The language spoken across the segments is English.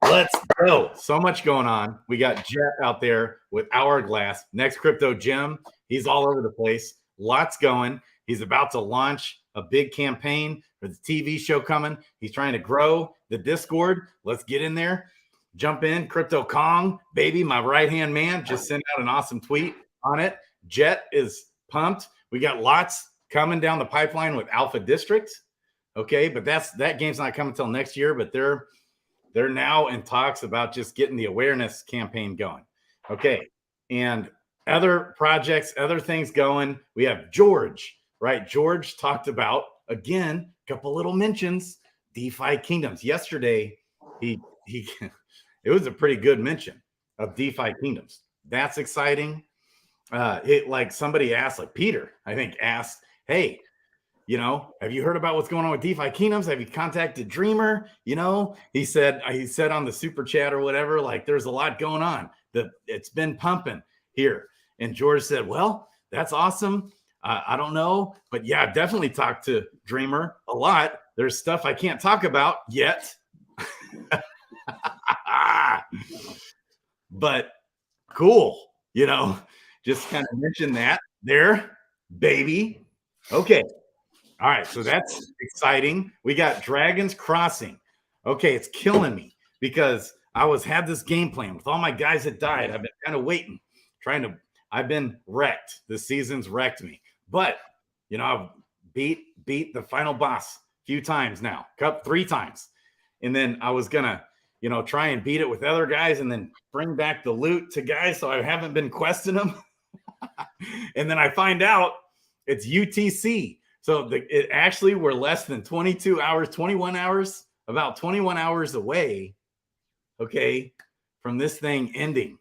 Let's go. So much going on. We got Jet out there with Hourglass, next crypto gem. He's all over the place. Lots going. He's about to launch a big campaign for the TV show coming. He's trying to grow the Discord. Let's get in there. Jump in. Crypto Kong, baby, my right-hand man, just sent out an awesome tweet on it. Jet is pumped. We got lots coming down the pipeline with Alpha District. Okay, but that game's not coming until next year, but they're now in talks about just getting the awareness campaign going. Okay, and other projects, other things going. We have George, right? George talked about, again, a couple little mentions, DeFi Kingdoms. Yesterday, he it was a pretty good mention of DeFi Kingdoms. That's exciting. Like somebody asked, like Peter, I think asked, hey, have you heard about what's going on with DeFi Kingdoms? Have you contacted Dreamer? He said on the super chat or whatever, like there's a lot going on. It's been pumping here. And George said, well, that's awesome. I don't know, but yeah, definitely talked to Dreamer a lot. There's stuff I can't talk about yet. But cool, just kind of mention that there, baby. Okay. All right, so that's exciting. We got Dragons Crossing. Okay, it's killing me because I had this game plan with all my guys that died. I've been kind of waiting, I've been wrecked. The season's wrecked me. But, I've beat the final boss a few times now, 3 times. And then I was going to, try and beat it with other guys and then bring back the loot to guys. So I haven't been questing them. And then I find out it's UTC. So it actually we're less than 22 hours, 21 hours, about 21 hours away, okay, from this thing ending.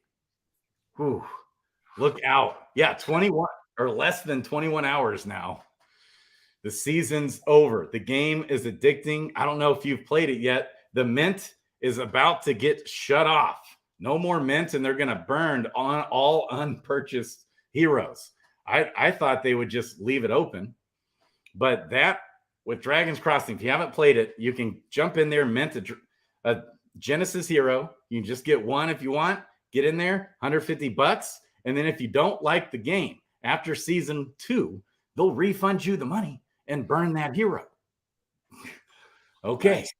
Whew. Look out. Yeah, 21 or less than 21 hours now. The season's over. The game is addicting. I don't know if you've played it yet. The mint is about to get shut off. No more mint, and they're going to burn on all unpurchased heroes. I thought they would just leave it open. But that, with Dragons Crossing, if you haven't played it, you can jump in there, mint a Genesis hero. You can just get one if you want. Get in there, $150. And then if you don't like the game, after season 2, they'll refund you the money and burn that hero. Okay. Nice.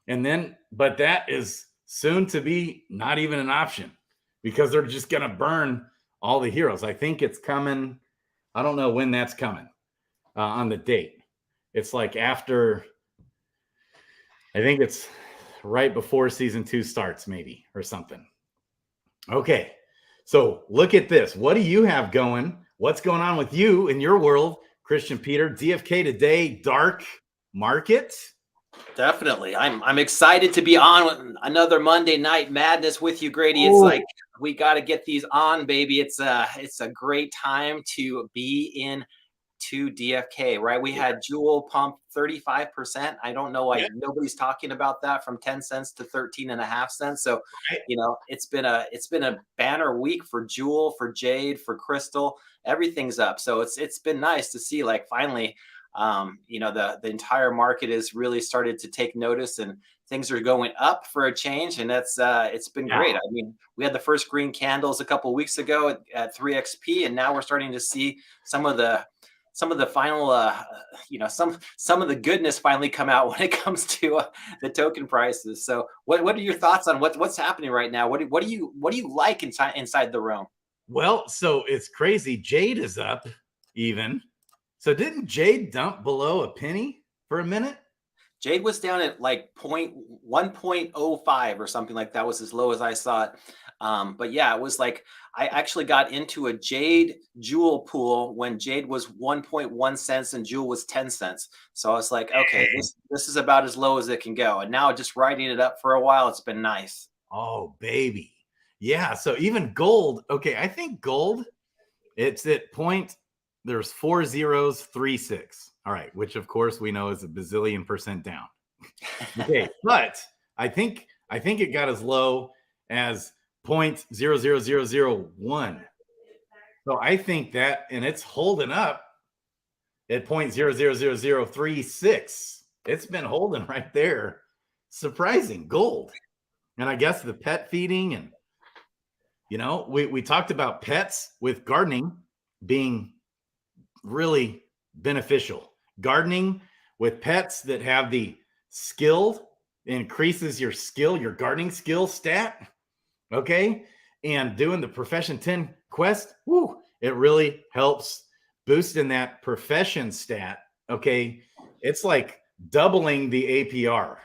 And then, but that is soon to be not even an option because they're just going to burn all the heroes. I think it's coming. I don't know when that's coming. On the date. It's like after, I think it's right before season 2 starts, maybe, or something. Okay, so look at this. What do you have going? What's going on with you in your world, Kristian Peter? DFK today, dark market? Definitely. I'm excited to be on another Monday Night Madness with you, Grady. It's like we got to get these on, baby. It's a great time to be in to DFK, right? We had Jewel pump 35%. I don't know why nobody's talking about that, from 10 cents to 13.5 cents. So, it's been a banner week for Jewel, for Jade, for Crystal. Everything's up. So it's been nice to see, like, finally, the entire market has really started to take notice and things are going up for a change. And that's it's been great. I mean, we had the first green candles a couple of weeks ago at 3XP, and now we're starting to see some of the final, some of the goodness finally come out when it comes to the token prices. So what are your thoughts on what's happening right now? What do you like inside the realm? Well, so it's crazy. Jade is up even. So didn't Jade dump below a penny for a minute? Jade was down at like 1.05 or something like that, was as low as I saw it. But yeah, it was like, I actually got into a Jade Jewel pool when Jade was 1.1 cents and Jewel was 10 cents. So I was like, okay, this is about as low as it can go. And now just riding it up for a while, it's been nice. Oh, baby. Yeah. So even gold. Okay. I think gold, it's at there's 4036. All right. Which of course we know is a bazillion % down. Okay. But I think it got as low as 0.00001. So I think that, and it's holding up at 0.000036. It's been holding right there. Surprising. Gold. And I guess the pet feeding and, you know, we talked about pets with gardening being really beneficial. Gardening with pets that have the skilled increases your skill, your gardening skill stat. Okay. And doing the profession 10 quest, whoo, it really helps boosting that profession stat. Okay. It's like doubling the APR,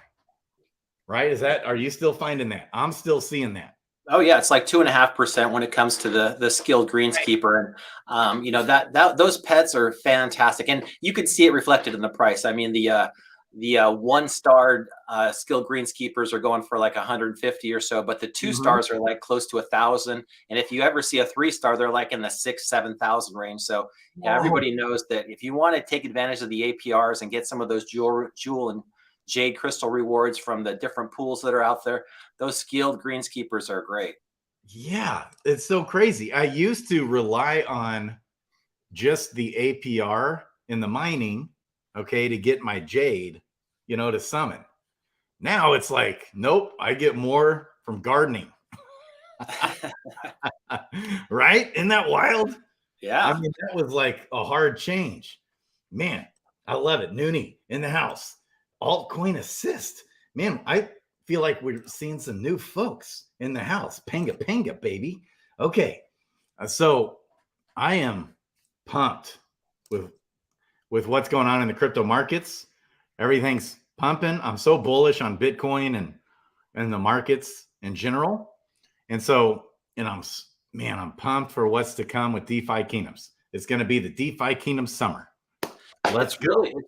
right? Are you still finding that? I'm still seeing that. Oh yeah, it's like 2.5% when it comes to the skilled greenskeeper, and you know that those pets are fantastic, and you can see it reflected in the price. I mean, the 1-star skilled greenskeepers are going for like 150 or so, but the 2-stars are like close to 1,000. And if you ever see a 3-star, they're like in the 6,000-7,000 range. So yeah, everybody knows that if you want to take advantage of the APRs and get some of those jewel and jade crystal rewards from the different pools that are out there, those skilled greenskeepers are great. Yeah, it's so crazy. I used to rely on just the APR in the mining, okay, to get my jade, you know, to summon. Now it's like, nope, I get more from gardening. Right? Isn't that wild? Yeah. I mean, that was like a hard change. Man, I love it. Noonie in the house. Altcoin assist. Man, I feel like we're seeing some new folks in the house. Panga, panga, baby. Okay. So I am pumped with what's going on in the crypto markets. Everything's pumping. I'm so bullish on Bitcoin and the markets in general. And so, and I'm pumped for what's to come with DeFi Kingdoms. It's going to be the DeFi Kingdom summer. It's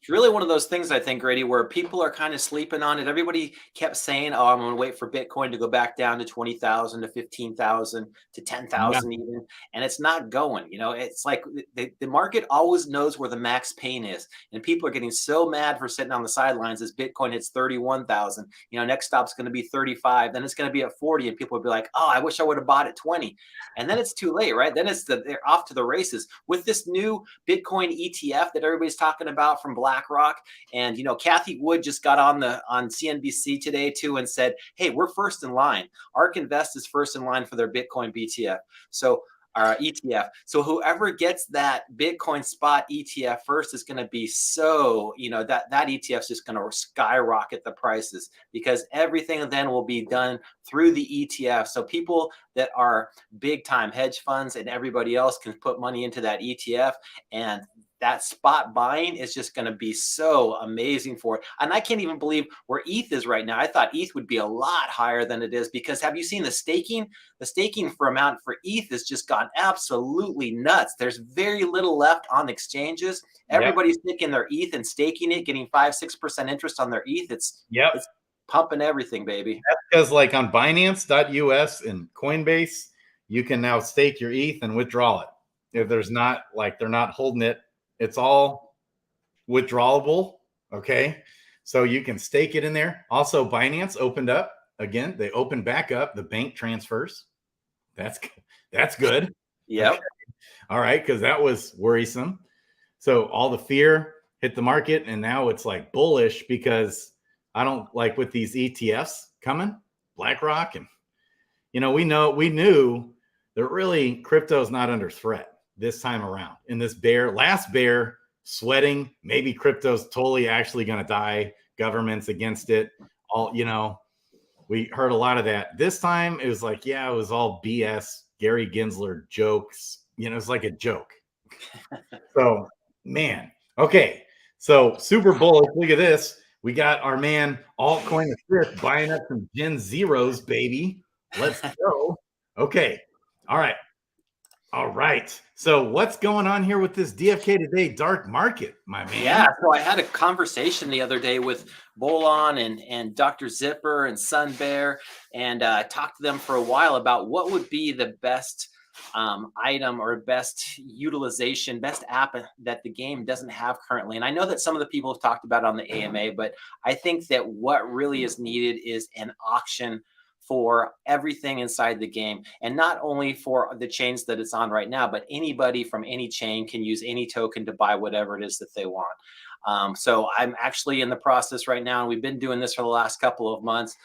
really one of those things, I think, Grady, where people are kind of sleeping on it. Everybody kept saying, "Oh, I'm going to wait for Bitcoin to go back down to 20,000, to 15,000, to 10,000 even," and it's not going. You know, it's like the market always knows where the max pain is, and people are getting so mad for sitting on the sidelines as Bitcoin hits 31,000. You know, next stop's going to be 35, then it's going to be at 40, and people will be like, "Oh, I wish I would have bought at 20," and then it's too late, right? Then they're off to the races with this new Bitcoin ETF that everybody's talking about from BlackRock. And you know, Kathy Wood just got on CNBC today too and said, "Hey, we're first in line. ARK Invest is first in line for their Bitcoin BTF." So ETF. So whoever gets that Bitcoin spot ETF first is going to be so, you know, that ETF is just going to skyrocket the prices because everything then will be done through the ETF. So people that are big time hedge funds and everybody else can put money into that ETF, and that spot buying is just going to be so amazing for it. And I can't even believe where ETH is right now. I thought ETH would be a lot higher than it is because have you seen the staking? The staking for amount for ETH has just gone absolutely nuts. There's very little left on exchanges. Everybody's taking their ETH and staking it, getting 5-6% interest on their ETH. It's pumping everything, baby. That's because like on Binance.us and Coinbase, you can now stake your ETH and withdraw it. If there's not like they're not holding it, it's all withdrawable. Okay. So you can stake it in there. Also, Binance opened up again. They opened back up the bank transfers. That's good. Yep. Okay. All right. Because that was worrisome. So all the fear hit the market. And now it's like bullish because I don't like with these ETFs coming, BlackRock. And, you know, we knew that really crypto is not under threat this time around in this last bear sweating, maybe crypto's totally actually going to die. Government's against it. All, you know, we heard a lot of that. This time it was like, yeah, it was all BS. Gary Gensler jokes, you know, it's like a joke. So, man. Okay. So super bullish. Look at this. We got our man altcoin assist buying up some Gen Zeros, baby. Let's go. Okay. All right. All right. So what's going on here with this DFK today dark market, my man? Yeah. So I had a conversation the other day with Bolon and Dr. Zipper and Sun Bear, and talked to them for a while about what would be the best item or best utilization, best app that the game doesn't have currently. And I know that some of the people have talked about it on the AMA, but I think that what really is needed is an auction for everything inside the game, and not only for the chains that it's on right now, but anybody from any chain can use any token to buy whatever it is that they want. So I'm actually in the process right now, and we've been doing this for the last couple of months,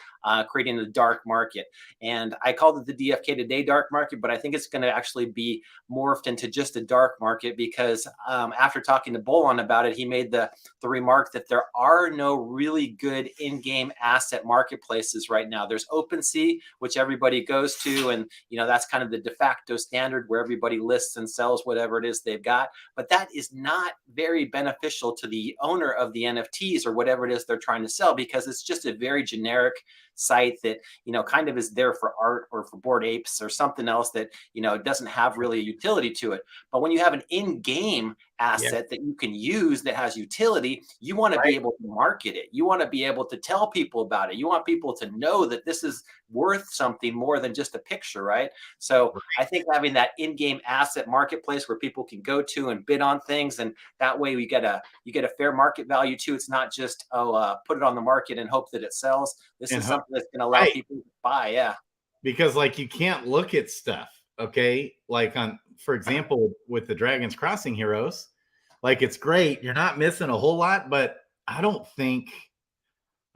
creating the dark market. And I called it the DFK Today dark market, but I think it's going to actually be morphed into just a dark market because after talking to Bolon about it, he made the remark that there are no really good in-game asset marketplaces right now. There's OpenSea, which everybody goes to, and that's kind of the de facto standard where everybody lists and sells whatever it is they've got. But that is not very beneficial to the owner of the NFTs or whatever it is they're trying to sell, because it's just a very generic site that kind of is there for art or for Bored Apes or something else that doesn't have really a utility to it. But when you have an in-game asset that you can use that has utility, you want to be able to market it. You want to be able to tell people about it. You want people to know that this is worth something more than just a picture, right? So I think having that in-game asset marketplace where people can go to and bid on things, and that way you get a fair market value too. It's not just put it on the market and hope that it sells. This is something that's going to allow people to buy. Yeah, because like you can't look at stuff. Okay, like for example, with the Dragons Crossing heroes, like it's great. You're not missing a whole lot, but I don't think.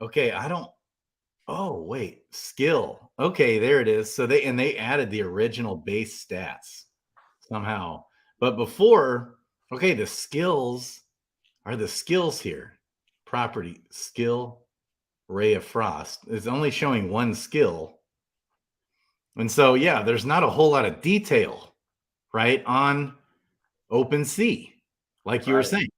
Okay, I don't. Oh wait, skill. Okay, there it is. So they added the original base stats somehow, but before, okay, the skills are the skills here. Property skill, Ray of Frost is only showing one skill, and so yeah, there's not a whole lot of detail, right, on OpenSea, like you were saying.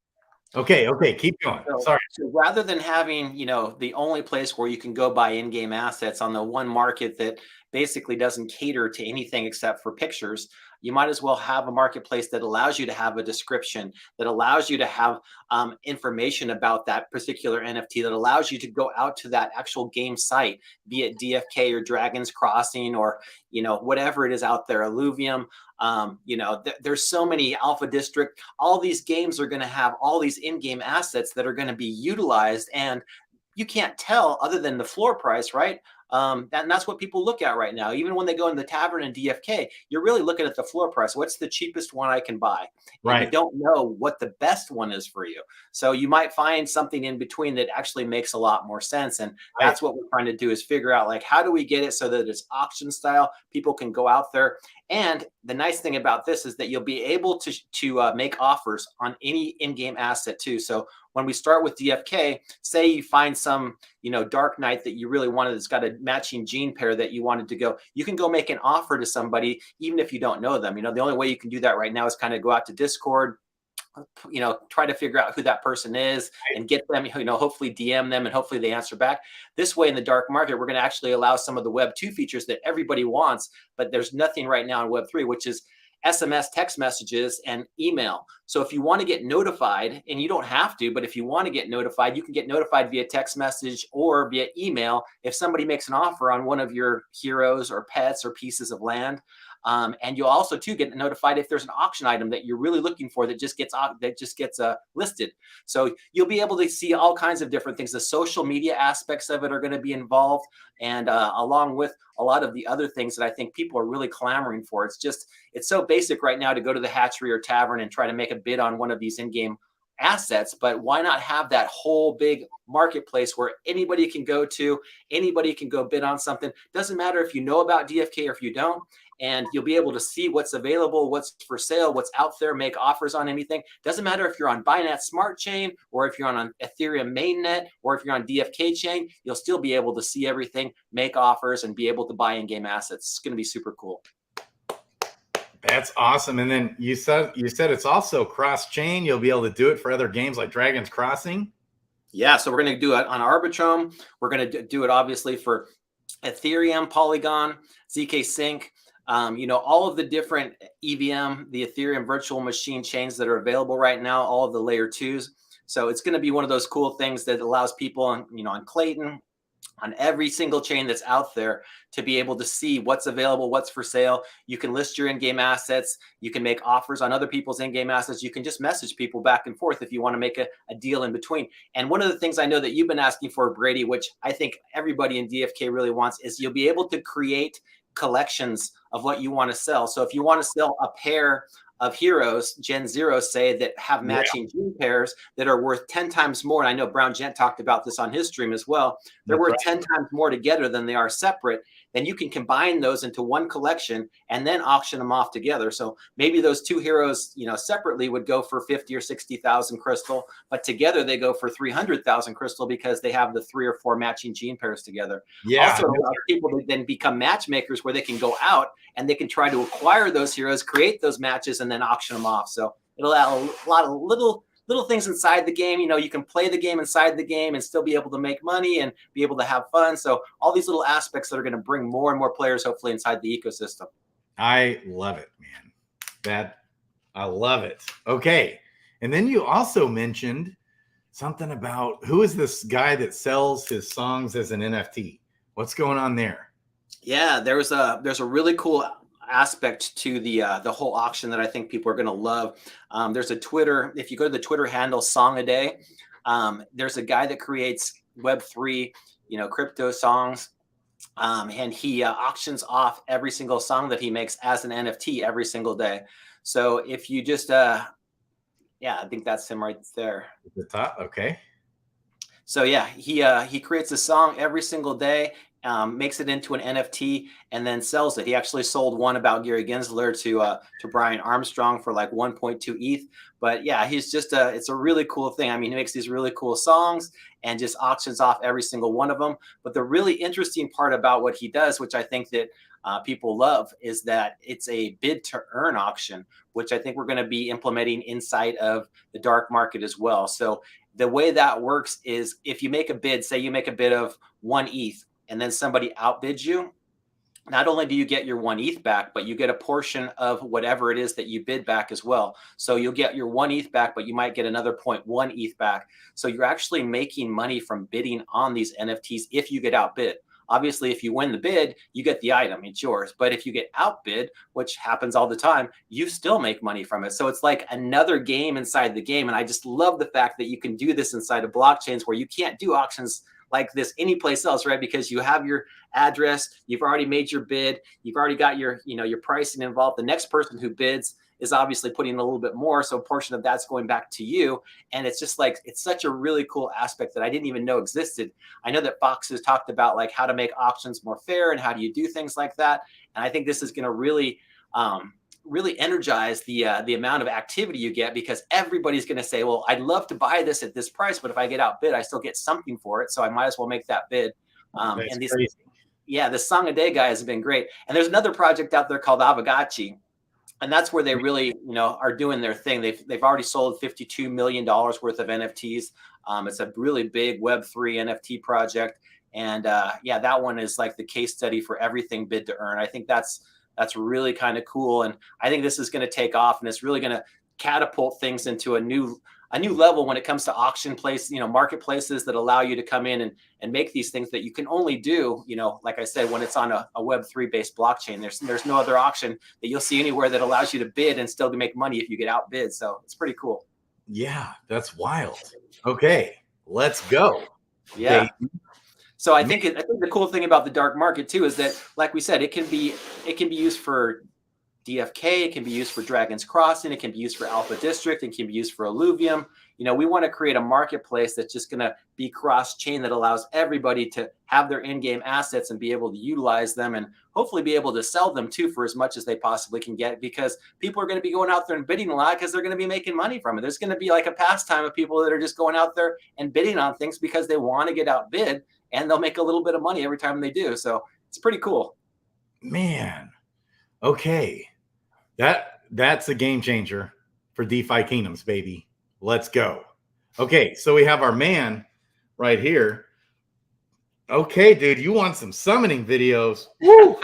Okay, keep going. Sorry. So rather than having, the only place where you can go buy in-game assets on the one market that basically doesn't cater to anything except for pictures, you might as well have a marketplace that allows you to have a description, that allows you to have information about that particular NFT, that allows you to go out to that actual game site, be it DFK or Dragons Crossing or, whatever it is out there, Illuvium. There's so many Alpha District. All these games are going to have all these in-game assets that are going to be utilized, and you can't tell other than the floor price, right? And that's what people look at right now. Even when they go in the tavern in DFK, you're really looking at the floor price. What's the cheapest one I can buy? And you don't know what the best one is for you. So you might find something in between that actually makes a lot more sense. And that's what we're trying to do, is figure out, like, how do we get it so that it's auction style? People can go out there. And the nice thing about this is that you'll be able to make offers on any in-game asset too. So when we start with DFK, say you find some, Dark Knight that you really wanted, that's got a matching gene pair that you wanted to go, you can go make an offer to somebody, even if you don't know them. The only way you can do that right now is kind of go out to Discord, try to figure out who that person is and get them, hopefully DM them and hopefully they answer back. This way in the dark market, we're going to actually allow some of the Web 2 features that everybody wants, but there's nothing right now in Web 3, which is SMS text messages and email. So if you want to get notified, and you don't have to, but if you want to get notified, you can get notified via text message or via email if somebody makes an offer on one of your heroes or pets or pieces of land. And you'll also too get notified if there's an auction item that you're really looking for that just gets listed. So you'll be able to see all kinds of different things. The social media aspects of it are going to be involved, and along with a lot of the other things that I think people are really clamoring for. It's so basic right now to go to the hatchery or tavern and try to make a bid on one of these in-game assets, but why not have that whole big marketplace where anybody can go to, anybody can go bid on something? Doesn't matter if you know about DFK or if you don't, and you'll be able to see what's available, what's for sale, what's out there, make offers on anything. Doesn't matter if you're on Binance Smart Chain or if you're on Ethereum mainnet or if you're on DFKChain, you'll still be able to see everything, make offers, and be able to buy in-game assets. It's going to be super cool. That's awesome. And then you said it's also cross-chain. You'll be able to do it for other games like Dragons Crossing. Yeah, so we're going to do it on Arbitrum. We're going to do it obviously for Ethereum, Polygon, ZK Sync. All of the different EVM, the Ethereum virtual machine chains that are available right now, all of the layer 2s. So it's going to be one of those cool things that allows people on Klaytn, on every single chain that's out there, to be able to see what's available, what's for sale. You can list your in-game assets. You can make offers on other people's in-game assets. You can just message people back and forth if you want to make a deal in between. And one of the things I know that you've been asking for, Grady, which I think everybody in DFK really wants, is you'll be able to create collections of what you want to sell. So if you want to sell a pair of heroes, Gen Zeros say, that have matching gene pairs that are worth 10 times more. And I know Brown Gent talked about this on his stream as well. They're worth 10 times more together than they are separate. Then you can combine those into one collection and then auction them off together. So maybe those two heroes, you know, separately would go for 50 or 60,000 crystal, but together they go for 300,000 crystal because they have the 3 or 4 matching gene pairs together. Yeah. Also, people to then become matchmakers where they can go out and they can try to acquire those heroes, create those matches, and then auction them off. So it'll add a lot of little things inside the game. You know, you can play the game inside the game and still be able to make money and be able to have fun. So all these little aspects that are going to bring more and more players, hopefully, inside the ecosystem. I love it, man. I love it. Okay. And then you also mentioned something about, who is this guy that sells his songs as an NFT? What's going on there? Yeah, there's a really cool aspect to the whole auction that I think people are going to love. There's a Twitter, if you go to the Twitter handle Song a Day, there's a guy that creates Web3, you know, crypto songs. And he auctions off every single song that he makes as an NFT every single day. So if you just, yeah, I think that's him right there. At the top, okay. So yeah, he creates a song every single day, makes it into an NFT, and then sells it. He actually sold one about Gary Gensler to Brian Armstrong for like 1.2 ETH. But yeah, he's just it's a really cool thing. I mean, he makes these really cool songs and just auctions off every single one of them. But the really interesting part about what he does, which I think that people love, is that it's a bid to earn auction, which I think we're going to be implementing inside of the dark market as well. So the way that works is, if you make a bid, say you make a bid of 1 ETH, and then somebody outbids you, not only do you get your 1 ETH back, but you get a portion of whatever it is that you bid back as well. So you'll get your 1 ETH back, but you might get another 0.1 ETH back. So you're actually making money from bidding on these NFTs if you get outbid. Obviously, if you win the bid, you get the item, it's yours. But if you get outbid, which happens all the time, you still make money from it. So it's like another game inside the game. And I just love the fact that you can do this inside of blockchains where you can't do auctions like this anyplace else, right? Because you have your address, you've already made your bid, you've already got your, you know, your pricing involved. The next person who bids is obviously putting in a little bit more, so a portion of that's going back to you. And it's just like, it's such a really cool aspect that I didn't even know existed. I know that Fox has talked about like how to make auctions more fair and how do you do things like that. And I think this is going to really really energize the amount of activity you get, because everybody's going to say, well, I'd love to buy this at this price, but if I get outbid, I still get something for it. So I might as well make that bid. And these, yeah, the Song a Day guy has been great. And there's another project out there called Avagachi. And that's where they really, you know, are doing their thing. They've already sold $52 million worth of NFTs. It's a really big Web3 NFT project. And yeah, that one is like the case study for everything bid to earn. I think that's really kind of cool. And I think this is going to take off, and it's really going to catapult things into a new level when it comes to auction place, you know, marketplaces that allow you to come in and make these things that you can only do, you know, like I said, when it's on a Web3 based blockchain. There's no other auction that you'll see anywhere that allows you to bid and still to make money if you get outbid. So it's pretty cool. Yeah, that's wild. Okay, let's go. Yeah. Okay. So I think the cool thing about the dark market too is that, like we said, it can be used for DFK, it can be used for Dragon's Crossing, it can be used for Alpha District, it can be used for Illuvium. You know, we want to create a marketplace that's just going to be cross-chain, that allows everybody to have their in-game assets and be able to utilize them, and hopefully be able to sell them too for as much as they possibly can get, because people are going to be going out there and bidding a lot because they're going to be making money from it. There's going to be like a pastime of people that are just going out there and bidding on things because they want to get outbid, and they'll make a little bit of money every time they do. So it's pretty cool. Man, okay. That's a game changer for DeFi Kingdoms, baby. Let's go. Okay, so we have our man right here. Okay, dude, you want some summoning videos? Woo!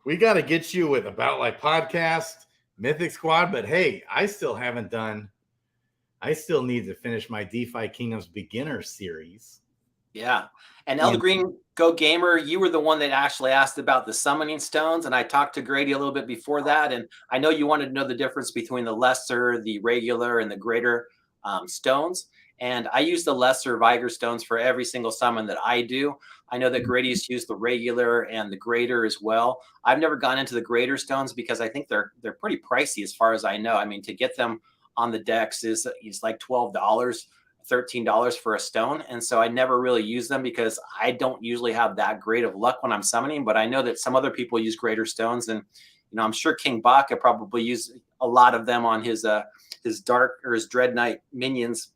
We got to get you with About Like Podcast, Mythic Squad, but hey, I still need to finish my DeFi Kingdoms beginner series. Yeah. And Elder Green Go Gamer, you were the one that actually asked about the summoning stones. And I talked to Grady a little bit before that. And I know you wanted to know the difference between the lesser, the regular, and the greater stones. And I use the lesser Viger stones for every single summon that I do. I know that Grady's used the regular and the greater as well. I've never gone into the greater stones because I think they're pretty pricey as far as I know. I mean, to get them on the decks is like $12, $13 for a stone. And so I never really use them because I don't usually have that great of luck when I'm summoning, but I know that some other people use greater stones. And, you know, I'm sure King Baka probably use a lot of them on his dark or his Dread Knight minions.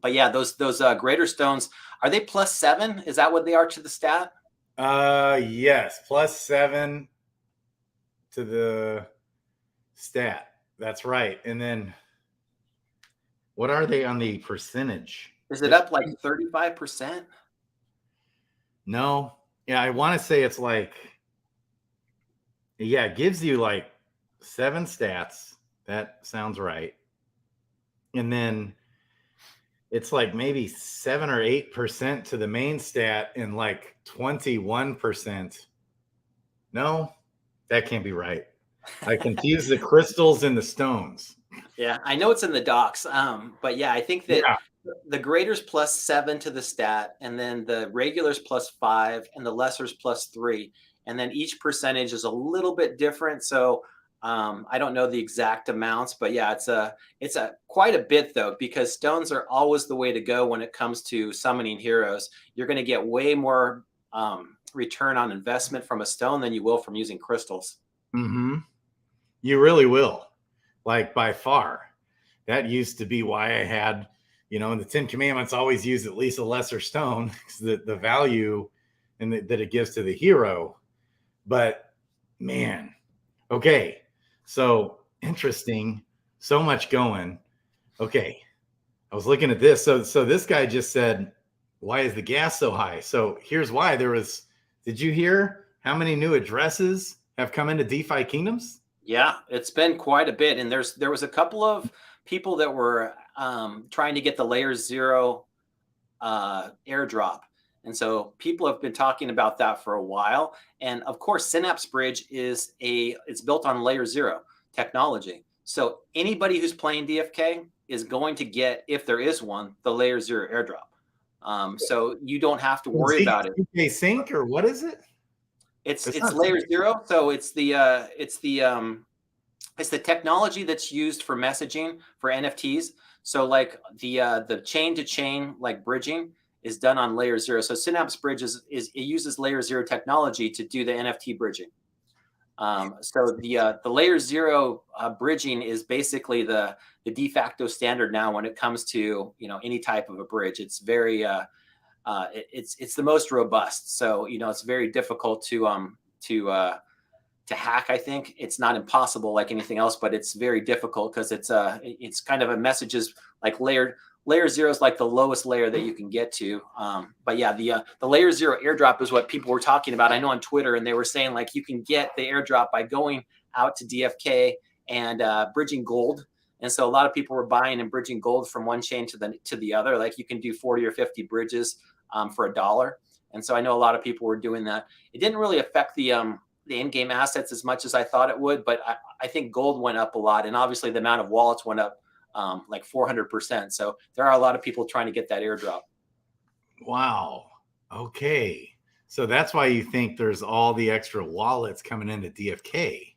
But yeah, those greater stones, are they +7? Is that what they are to the stat? Yes, +7 to the stat. That's right. And then what are they on the percentage? Is it up like 35%? No. Yeah, I want to say it's like, yeah, it gives you like 7 stats. That sounds right. And then it's like maybe 7 or 8% to the main stat and like 21%. No, that can't be right. I confuse the crystals and the stones. Yeah, I know it's in the docs. But yeah, I think that the greater's +7 to the stat, and then the regular's +5, and the lesser's +3. And then each percentage is a little bit different. So I don't know the exact amounts, but yeah, it's a quite a bit though, because stones are always the way to go when it comes to summoning heroes. You're going to get way more return on investment from a stone than you will from using crystals. Mm-hmm. You really will, like by far. That used to be why I had, you know, in the 10 Commandments, always use at least a lesser stone, because the value and that it gives to the hero. But man, okay, so interesting, so much going. Okay, I was looking at this. So this guy just said, why is the gas so high? So here's why. Did you hear how many new addresses have come into DeFi Kingdoms? Yeah, it's been quite a bit. And there was a couple of people that were trying to get the layer 0 airdrop. And so people have been talking about that for a while. And of course, Synapse Bridge it's built on layer 0 technology. So anybody who's playing DFK is going to get, if there is one, the layer 0 airdrop. So you don't have to worry about it. ZK sync, or what is it? It's layer 0. So it's the technology that's used for messaging for NFTs. So like the chain to chain like bridging is done on layer 0. So Synapse Bridge it uses layer 0 technology to do the NFT bridging. So the layer 0 bridging is basically the de facto standard now when it comes to, you know, any type of a bridge. It's very it's the most robust. So, you know, it's very difficult to hack. I think it's not impossible like anything else, but it's very difficult because it's kind of a messages like layer 0 is like the lowest layer that you can get to. But yeah, the layer 0 airdrop is what people were talking about. I know on Twitter, and they were saying like you can get the airdrop by going out to DFK and bridging gold. And so a lot of people were buying and bridging gold from one chain to the other. Like you can do 40 or 50 bridges for $1. And so I know a lot of people were doing that. It didn't really affect the in-game assets as much as I thought it would, but I think gold went up a lot, and obviously the amount of wallets went up like 400%. So there are a lot of people trying to get that airdrop. Wow. Okay. So that's why you think there's all the extra wallets coming into DFK.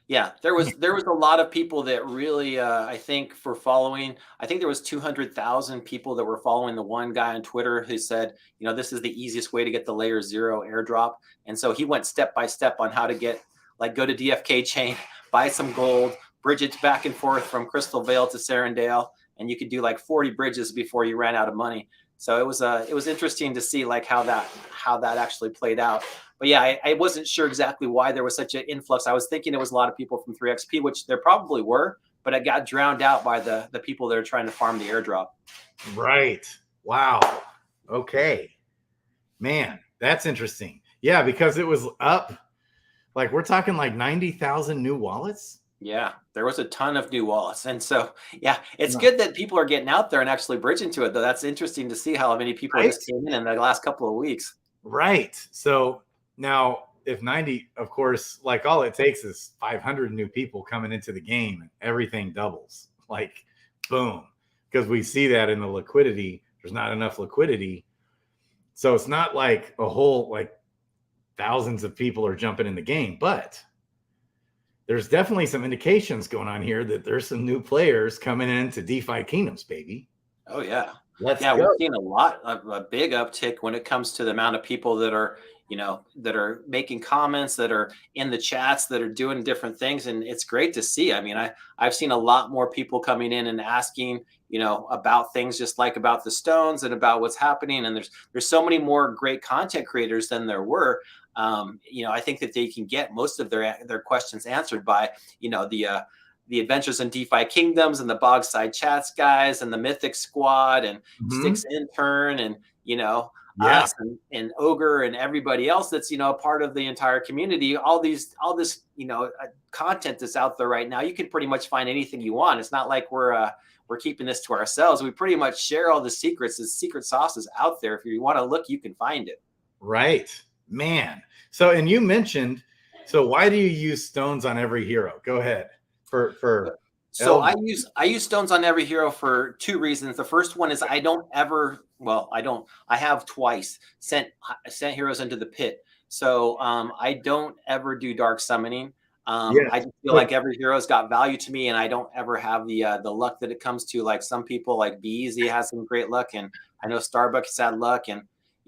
Yeah, there was a lot of people that really, I think, for following. I think there was 200,000 people that were following the one guy on Twitter who said, you know, this is the easiest way to get the layer 0 airdrop. And so he went step by step on how to get, like, go to DFKChain, buy some gold, bridge it back and forth from Crystal Vale to Serendale, and you could do like 40 bridges before you ran out of money. So it was interesting to see like how that actually played out. But yeah, I wasn't sure exactly why there was such an influx. I was thinking it was a lot of people from 3XP, which there probably were, but it got drowned out by the people that are trying to farm the airdrop. Right. Wow. Okay. Man, that's interesting. Yeah, because it was up, like we're talking like 90,000 new wallets. Yeah, there was a ton of new wallets. And so, yeah, it's good that people are getting out there and actually bridging to it, though. That's interesting to see how many people just came in the last couple of weeks. Right. So now, if 90, of course, like all it takes is 500 new people coming into the game and everything doubles. Like, boom. because we see that in the liquidity. There's not enough liquidity. So it's not like a whole, like thousands of people are jumping in the game, but there's definitely some indications going on here that there's some new players coming into DeFi Kingdoms, baby. Oh yeah. Let's Yeah, go. we're seeing a big uptick when it comes to the amount of people that are, that are making comments, that are in the chats, that are doing different things. And it's great to see. I mean, I've seen a lot more people coming in and asking, about things just like about the stones and about what's happening. And there's so many more great content creators than there were. I think that they can get most of their questions answered by, the Adventures in DeFi Kingdoms and the Bogside Chats guys and the Mythic Squad and Sticks Intern and, us and Ogre and everybody else that's, a part of the entire community. All this, content that's out there right now. You can pretty much find anything you want. It's not like we're keeping this to ourselves. We pretty much share all the secrets. The secret sauce is out there. If you want to look, you can find it. Right, man. So, and you mentioned, so why do you use stones on every hero? Go ahead. So I use stones on every hero for two reasons. The first one is I have twice sent heroes into the pit. So I don't ever do dark summoning. I just feel like every hero's got value to me, and I don't ever have the luck that it comes to. Like some people, like Beezy has some great luck, and I know Starbucks had luck, and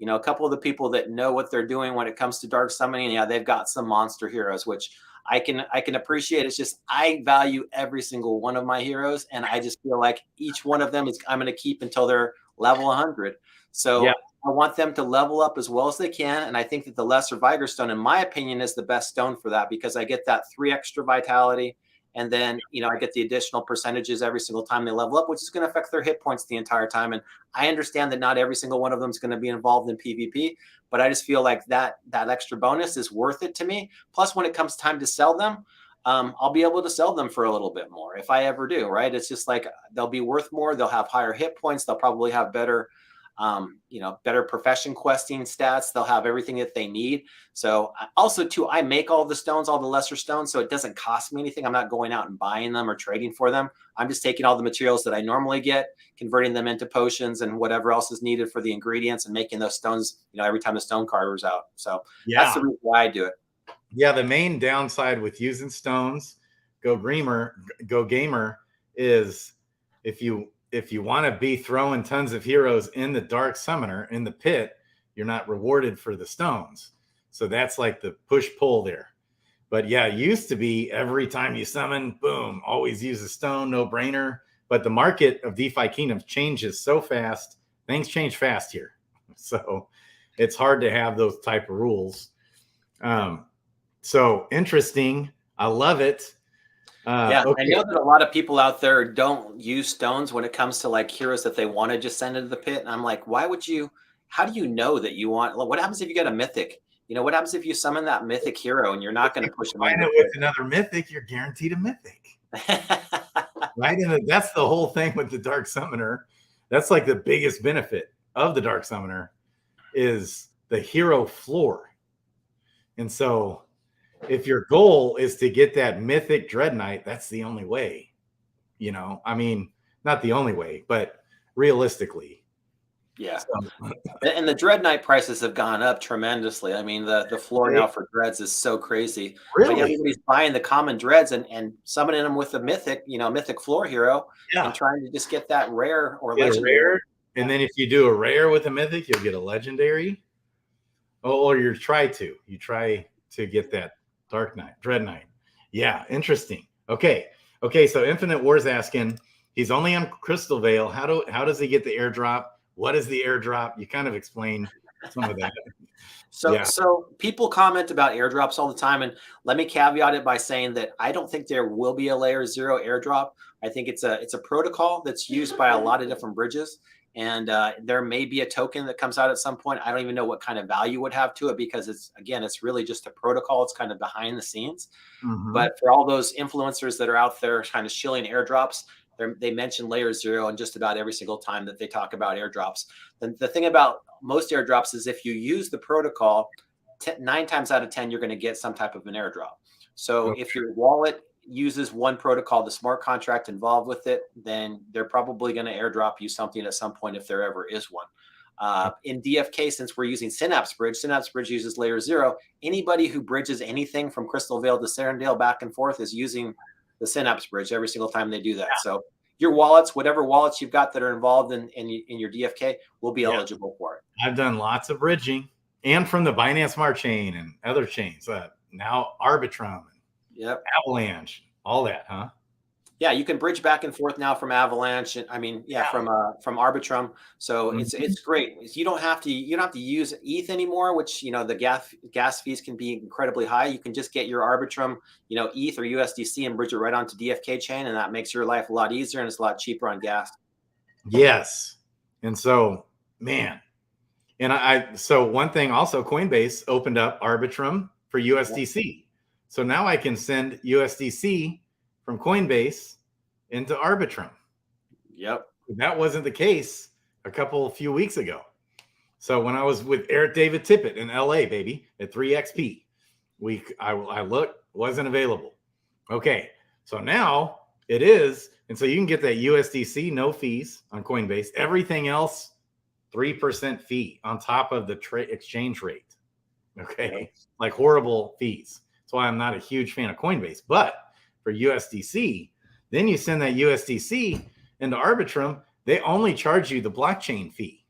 a couple of the people that know what they're doing when it comes to dark summoning, yeah, they've got some monster heroes, which I can appreciate. It's just I value every single one of my heroes, and I just feel like each one of them I'm going to keep until they're level 100. So I want them to level up as well as they can, and I think that the Lesser Vigor Stone, in my opinion, is the best stone for that because I get that 3 extra vitality, and then I get the additional percentages every single time they level up, which is going to affect their hit points the entire time. And I understand that not every single one of them is going to be involved in PvP, but I just feel like that extra bonus is worth it to me. Plus, when it comes time to sell them, I'll be able to sell them for a little bit more if I ever do, right? It's just like they'll be worth more. They'll have higher hit points. They'll probably have better better profession questing stats. They'll have everything that they need. So also too, I make all the stones, all the lesser stones, so it doesn't cost me anything. I'm not going out and buying them or trading for them. I'm just taking all the materials that I normally get, converting them into potions and whatever else is needed for the ingredients, and making those stones, every time the stone carver's out. So that's the reason why I do it. Yeah, the main downside with using stones, Go Gamer, is if you want to be throwing tons of heroes in the Dark Summoner, in the pit, you're not rewarded for the stones. So that's like the push-pull there. But yeah, it used to be every time you summon, boom, always use a stone, no-brainer. But the market of DeFi Kingdoms changes so fast. Things change fast here. So it's hard to have those type of rules. So interesting. I love it. I know that a lot of people out there don't use stones when it comes to like heroes that they want to just send into the pit. And I'm like, why would you? How do you know that you want? What happens if you get a mythic? What happens if you summon that mythic hero and you're not going to push them? Find it with another mythic, you're guaranteed a mythic, right? And that's the whole thing with the Dark Summoner. That's like the biggest benefit of the Dark Summoner is the hero floor. And so if your goal is to get that mythic Dread Knight, that's the only way, I mean, not the only way, but realistically. Yeah. So. And the Dread Knight prices have gone up tremendously. I mean, the floor now for dreads is so crazy. Really? But everybody's buying the common dreads and summoning them with a mythic, mythic floor hero, and trying to just get that rare or legendary. And then if you do a rare with a mythic, you'll get a legendary. Or you try to get that Dread Knight. Yeah, interesting. Okay. So Infinite War's asking, he's only on Crystal Veil. How does he get the airdrop? What is the airdrop? You kind of explained some of that. So people comment about airdrops all the time, and let me caveat it by saying that I don't think there will be a layer 0 airdrop. I think it's a protocol that's used by a lot of different bridges. And there may be a token that comes out at some point. I don't even know what kind of value would have to it because it's really just a protocol. It's kind of behind the scenes. But for all those influencers that are out there kind of shilling airdrops, they mention layer 0 and just about every single time that they talk about airdrops. The thing about most airdrops is if you use the protocol, 9 times out of 10, you're going to get some type of an airdrop. So if your wallet uses one protocol, the smart contract involved with it, then they're probably going to airdrop you something at some point if there ever is one. In DFK, since we're using Synapse Bridge uses layer 0. Anybody who bridges anything from Crystal Vale to Serendale back and forth is using the Synapse Bridge every single time they do that. So your wallets, whatever wallets you've got that are involved in your DFK, will be eligible for it. I've done lots of bridging, and from the Binance Smart Chain and other chains. Now Arbitrum, Avalanche, all that, huh? Yeah, you can bridge back and forth now from Avalanche. From Arbitrum. So it's great. You don't have to use ETH anymore, which the gas fees can be incredibly high. You can just get your Arbitrum, ETH or USDC and bridge it right onto DFKChain, and that makes your life a lot easier and it's a lot cheaper on gas. Yes, and so man, and so one thing also, Coinbase opened up Arbitrum for USDC, so now I can send USDC from Coinbase into Arbitrum. Yep. That wasn't the case a few weeks ago. So when I was with Eric David Tippett in LA, baby, at 3XP, I looked, wasn't available. Okay. So now it is. And so you can get that USDC, no fees on Coinbase. Everything else, 3% fee on top of the exchange rate. Okay. Yep. Like horrible fees. That's why I'm not a huge fan of Coinbase. But for USDC, then you send that USDC into Arbitrum, they only charge you the blockchain fee.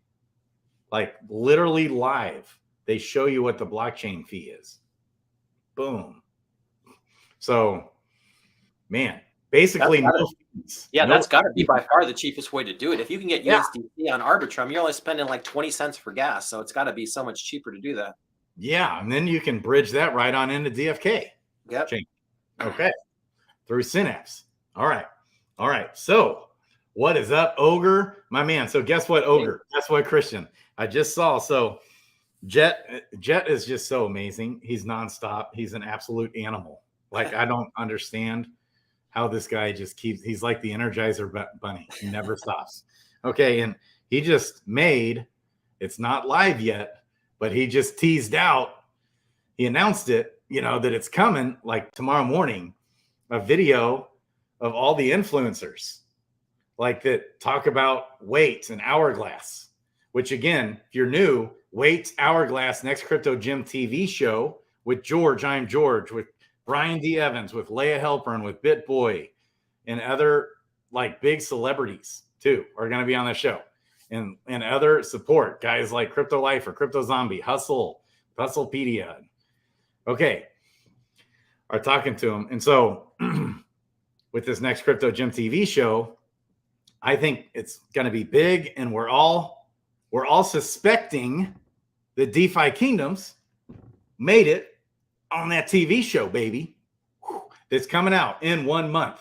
Like literally live, they show you what the blockchain fee is. Boom. So, man, basically no fees. Yeah, that's got to be by far the cheapest way to do it. If you can get USDC on Arbitrum, you're only spending like 20 cents for gas. So it's got to be so much cheaper to do that. Yeah, and then you can bridge that right on into DFK. Yep. Okay. Through Synapse. All right. So what is up, Ogre? My man. So guess what, Ogre? Guess what, Kristian? I just saw. So Jet is just so amazing. He's nonstop. He's an absolute animal. Like, I don't understand how this guy just he's like the Energizer Bunny. He never stops. Okay. And he just made, it's not live yet, but he just teased out, he announced it, that it's coming like tomorrow morning, a video of all the influencers like that talk about Wait and Hourglass, which again, if you're new, Wait, Hourglass, Next Crypto Gym TV show with George, I'm George, with Brian D. Evans, with Leah Halpern, with BitBoy, and other like big celebrities too are going to be on the show, and other support guys like Crypto Lifer, Crypto Zombie, Hustlepedia. Okay. Are talking to him. And so with this Next Crypto Gym TV show, I think it's going to be big, and we're all suspecting the DeFi Kingdoms made it on that TV show, baby. That's coming out in 1 month.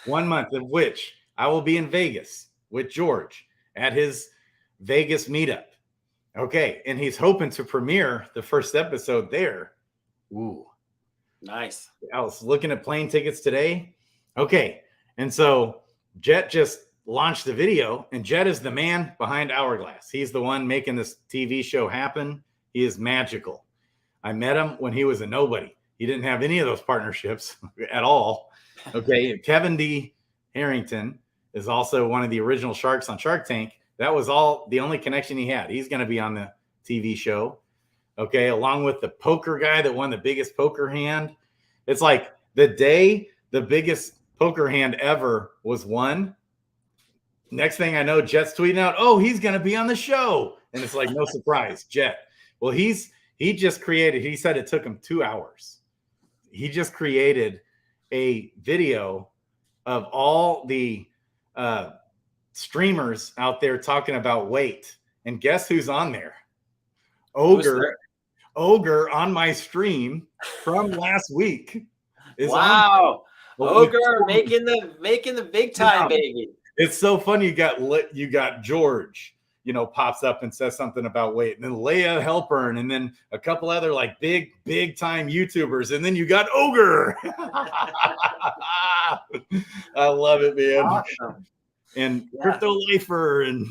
1 month of which I will be in Vegas with George at his Vegas meetup. Okay, and he's hoping to premiere the first episode there. Ooh. Nice. I was looking at plane tickets today. Okay. And so Jet just launched the video, and Jet is the man behind Hourglass. He's the one making this TV show happen. He is magical. I met him when he was a nobody. He didn't have any of those partnerships at all. Okay. Kevin D. Harrington is also one of the original sharks on Shark Tank. That was the only connection he had. He's going to be on the TV show. Okay, along with the poker guy that won the biggest poker hand. It's like the day the biggest poker hand ever was won. Next thing I know, Jet's tweeting out, oh, he's going to be on the show. And it's like, no surprise, Jet. Well, he just created, he said it took him 2 hours. He just created a video of all the streamers out there talking about Wait. And guess who's on there? Ogre on my stream from last week is wow. Ogre making the big time, baby. It's so funny. You got George, pops up and says something about Wait, and then Leah Halpern, and then a couple other like big time YouTubers, and then you got Ogre. I love it, man. Awesome. And Crypto Lifer, and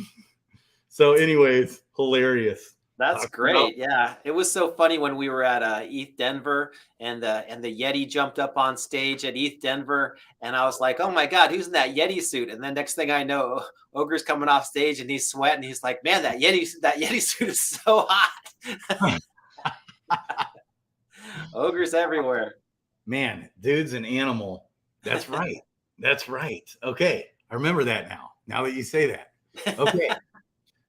so anyways, hilarious. That's Talk about great. Yeah, it was so funny when we were at ETH Denver, and the Yeti jumped up on stage at ETH Denver, and I was like, "Oh my God, who's in that Yeti suit?" And then next thing I know, Ogre's coming off stage and he's sweating. He's like, "Man, that Yeti suit is so hot." Ogre's everywhere. man, dude's an animal. That's right. That's right. Okay. I remember that now. Now that you say that. Okay.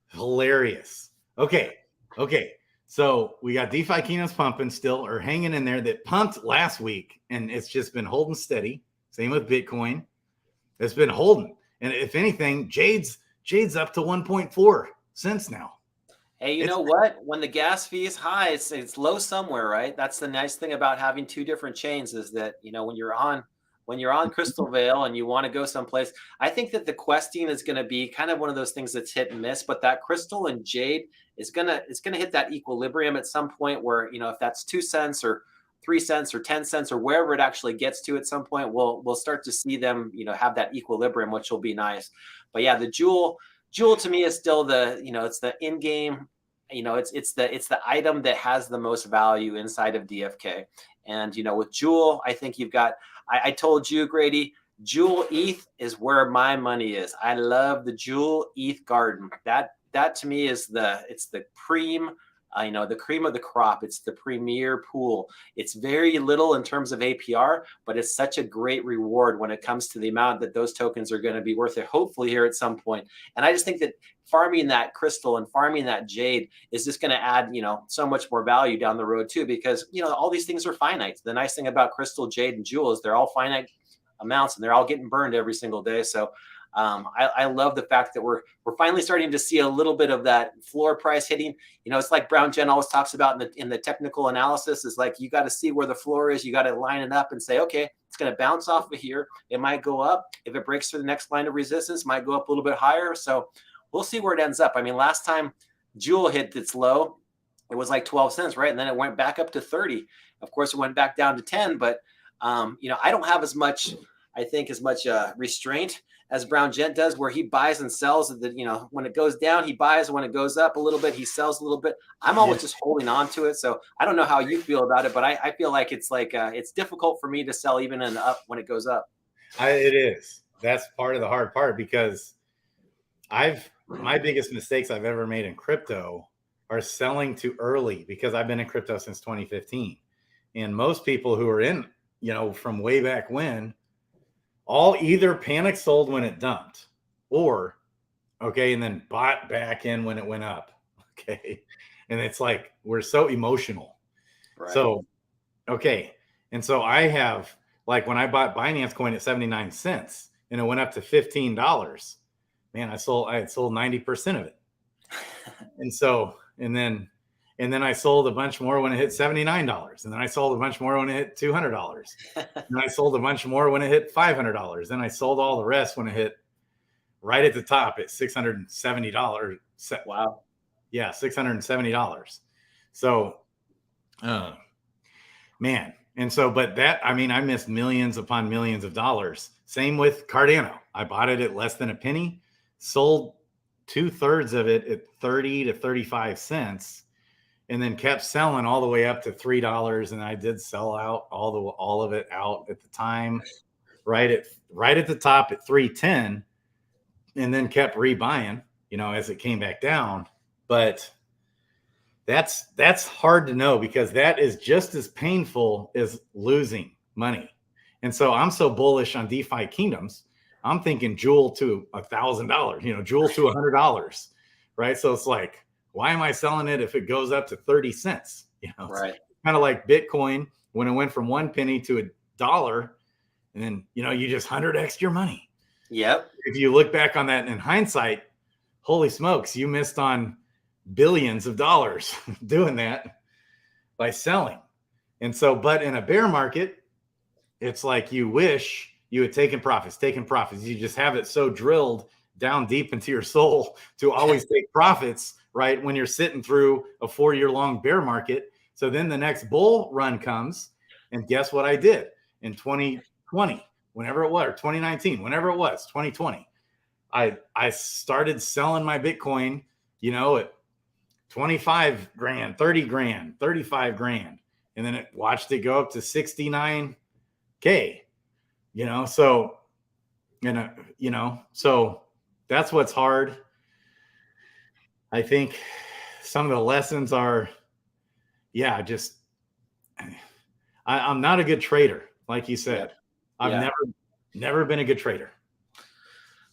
Hilarious. Okay. Okay. So we got DeFi Kingdoms pumping still, or hanging in there, that pumped last week, and it's just been holding steady. Same with Bitcoin. It's been holding. And if anything, Jade's up to 1.4 cents now. Hey, you It's know what? When the gas fee is high, it's low somewhere, right? That's the nice thing about having two different chains, is that, when you're on Crystal Vale and you want to go someplace, I think that the questing is going to be kind of one of those things that's hit and miss, but that Crystal and Jade is gonna hit that equilibrium at some point where, if that's 2 cents or 3 cents or 10 cents or wherever it actually gets to at some point, we'll start to see them, have that equilibrium, which will be nice. But yeah, the Jewel to me is still it's the in-game, it's the item that has the most value inside of DFK. And with Jewel, I think you've got, I told you, Grady, Jewel ETH is where my money is. I love the Jewel ETH garden. That to me is it's the cream, the cream of the crop. It's the premier pool. It's very little in terms of APR, but it's such a great reward when it comes to the amount that those tokens are going to be worth it, hopefully here at some point. And I just think that farming that Crystal and farming that Jade is just going to add, so much more value down the road too, because, all these things are finite. The nice thing about Crystal, Jade, and Jewel is they're all finite amounts and they're all getting burned every single day. So I love the fact that we're finally starting to see a little bit of that floor price hitting. It's like Brown Jen always talks about in the technical analysis, is like, you got to see where the floor is. You got to line it up and say, okay, it's going to bounce off of here. It might go up. If it breaks through the next line of resistance, might go up a little bit higher. So we'll see where it ends up. I mean, last time Jewel hit its low, it was like 12 cents, right? And then it went back up to 30. Of course, it went back down to 10, but I don't have as much restraint as Brown Gent does, where he buys and sells. When it goes down, he buys. When it goes up a little bit, he sells a little bit. I'm always just holding on to it. So I don't know how you feel about it, but I feel like it's difficult for me to sell even in the up when it goes up. It is. That's part of the hard part, because my biggest mistakes I've ever made in crypto are selling too early, because I've been in crypto since 2015. And most people who are in, from way back when, all either panic sold when it dumped, or and then bought back in when it went up. Okay. And it's like, we're so emotional. Right. So, and so I have, like, when I bought Binance coin at 79 cents and it went up to $15, man, I had sold 90% of it. And then I sold a bunch more when it hit $79. And then I sold a bunch more when it hit $200. And I sold a bunch more when it hit $500. Then I sold all the rest when it hit right at the top at $670. Wow. Yeah, $670. So, man. And so, but I missed millions upon millions of dollars. Same with Cardano. I bought it at less than a penny, sold 2/3 of it at 30 to 35 cents. And then kept selling all the way up to $3. And I did sell out all of it out at the time, right at the top at 310, and then kept rebuying, as it came back down. But that's hard to know, because that is just as painful as losing money. And so I'm so bullish on DeFi Kingdoms. I'm thinking Jewel to $1,000, Jewel to $100, right? So it's like, why am I selling it if it goes up to 30 cents? Right. Kind of like Bitcoin when it went from 1 penny to $1, and then, you just 100x your money. Yep. If you look back on that in hindsight, holy smokes, you missed on billions of dollars doing that by selling. And so, but in a bear market, it's like, you wish you had taken profits. You just have it so drilled down deep into your soul to always take profits, right? When you're sitting through a 4-year-long bear market. So then the next bull run comes, and guess what I did in 2020, whenever it was, or 2019, whenever it was, 2020, I started selling my Bitcoin, at 25 grand, 30 grand, 35 grand. And then watched it go up to 69K, so, so that's what's hard. I think some of the lessons are, I'm not a good trader. Like you said, I've never been a good trader.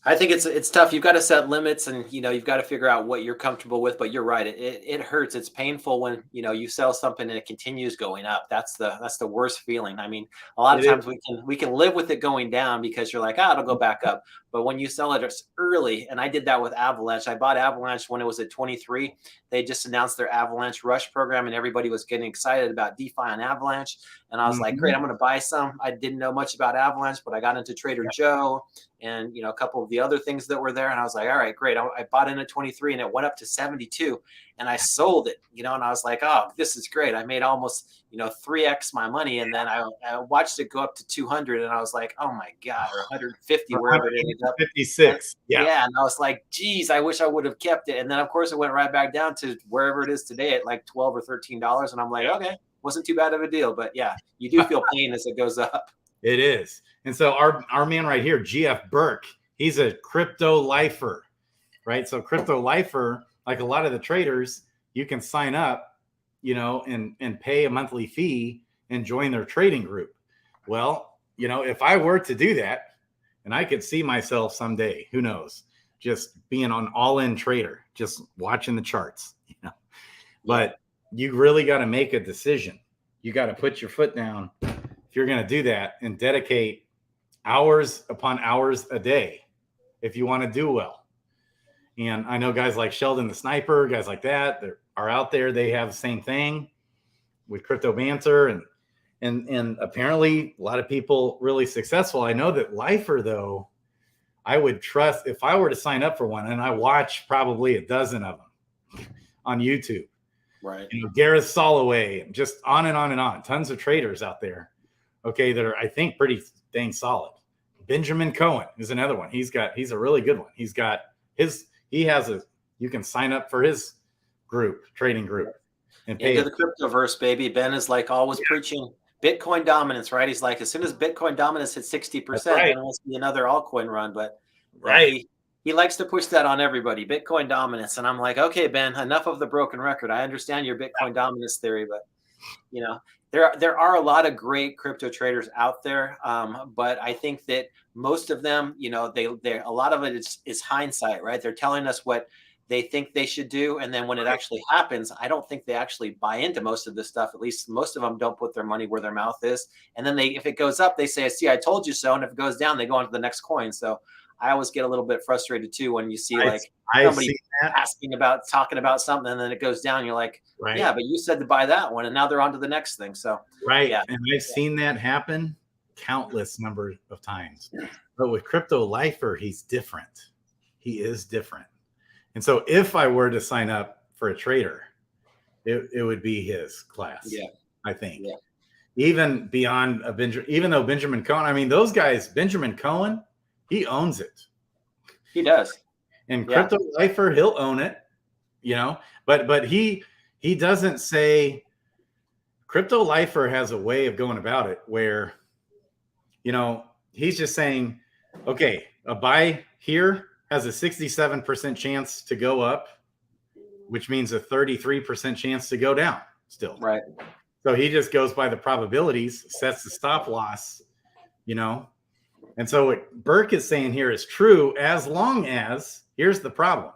I think it's tough. You've got to set limits, and you've got to figure out what you're comfortable with. But you're right; it hurts. It's painful when you sell something and it continues going up. That's the worst feeling. I mean, a lot of times we can live with it going down because you're like, it'll go back up. But when you sell it early, and I did that with Avalanche. I bought Avalanche when it was at 23. They just announced their Avalanche Rush program, and everybody was getting excited about DeFi on Avalanche. And I was like, great, I'm going to buy some. I didn't know much about Avalanche, but I got into Trader Joe and a couple of the other things that were there. And I was like, all right, great. I bought in at 23 and it went up to 72 and I sold it, and I was like, oh, this is great. I made almost, 3x my money. And then I watched it go up to 200 and I was like, oh my God, or 150, wherever it ended up. 56. Yeah. And I was like, geez, I wish I would have kept it. And then of course it went right back down to wherever it is today at like $12 or $13. And I'm like, okay, wasn't too bad of a deal, but yeah, you do feel pain as it goes up. It is. And so our man right here, GF Burke, he's a crypto lifer, right? So crypto lifer, like a lot of the traders, you can sign up, and pay a monthly fee and join their trading group. Well, if I were to do that, and I could see myself someday, who knows, just being an all-in trader, just watching the charts, but you really got to make a decision. You got to put your foot down if you're going to do that and dedicate hours upon hours a day if you want to do well. And I know guys like Sheldon the Sniper, guys like that are out there. They have the same thing with Crypto Banter and apparently a lot of people really successful. I know that lifer though, I would trust if I were to sign up for one, and I watch probably a dozen of them on YouTube. Right. Gareth Soloway, and just on and on and on. Tons of traders out there, okay, that are, I think, pretty dang solid. Benjamin Cohen is another one. He's a really good one. You can sign up for his trading group. And pay into the cryptoverse, baby. Ben is like always preaching Bitcoin dominance, right? He's like, as soon as Bitcoin dominance hits 60%, then we'll see another altcoin run. But he likes to push that on everybody, Bitcoin dominance. And I'm like, okay, Ben, enough of the broken record. I understand your Bitcoin dominance theory, but there are a lot of great crypto traders out there. But I think that most of them, a lot of it is hindsight, right? They're telling us what they think they should do. And then when it actually happens, I don't think they actually buy into most of this stuff. At least most of them don't put their money where their mouth is. And then if it goes up, they say, see, I told you so. And if it goes down, they go on to the next coin. So I always get a little bit frustrated too when you see somebody talking about something and then it goes down. You're like, yeah, but you said to buy that one and now they're on to the next thing. So yeah. And I've seen that happen countless number of times. But with Crypto Lifer, he's different. He is different. And so if I were to sign up for a trader, it would be his class. Yeah, I think. Yeah. Even beyond even though Benjamin Cohen, I mean, those guys, Benjamin Cohen, he owns it. He does. And Crypto Lifer, he'll own it, but he doesn't say. Crypto Lifer has a way of going about it where, he's just saying, okay, a buy here has a 67% chance to go up, which means a 33% chance to go down still. Right. So he just goes by the probabilities, sets the stop loss, And so what Burke is saying here is true as long as, here's the problem,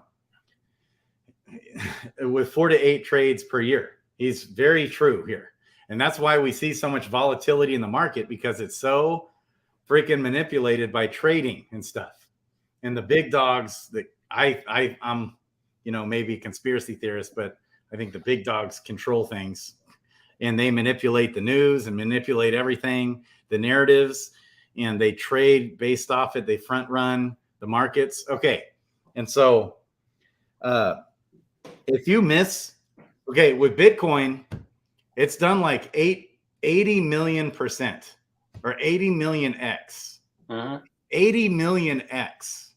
with 4 to 8 trades per year. He's very true here. And that's why we see so much volatility in the market, because it's so freaking manipulated by trading and stuff. And the big dogs that I'm, maybe a conspiracy theorist, but I think the big dogs control things and they manipulate the news and manipulate everything, the narratives, and they trade based off it. They front run the markets. Okay. And so if you miss, with Bitcoin, it's done like 80 million% or 80 million X, 80 million X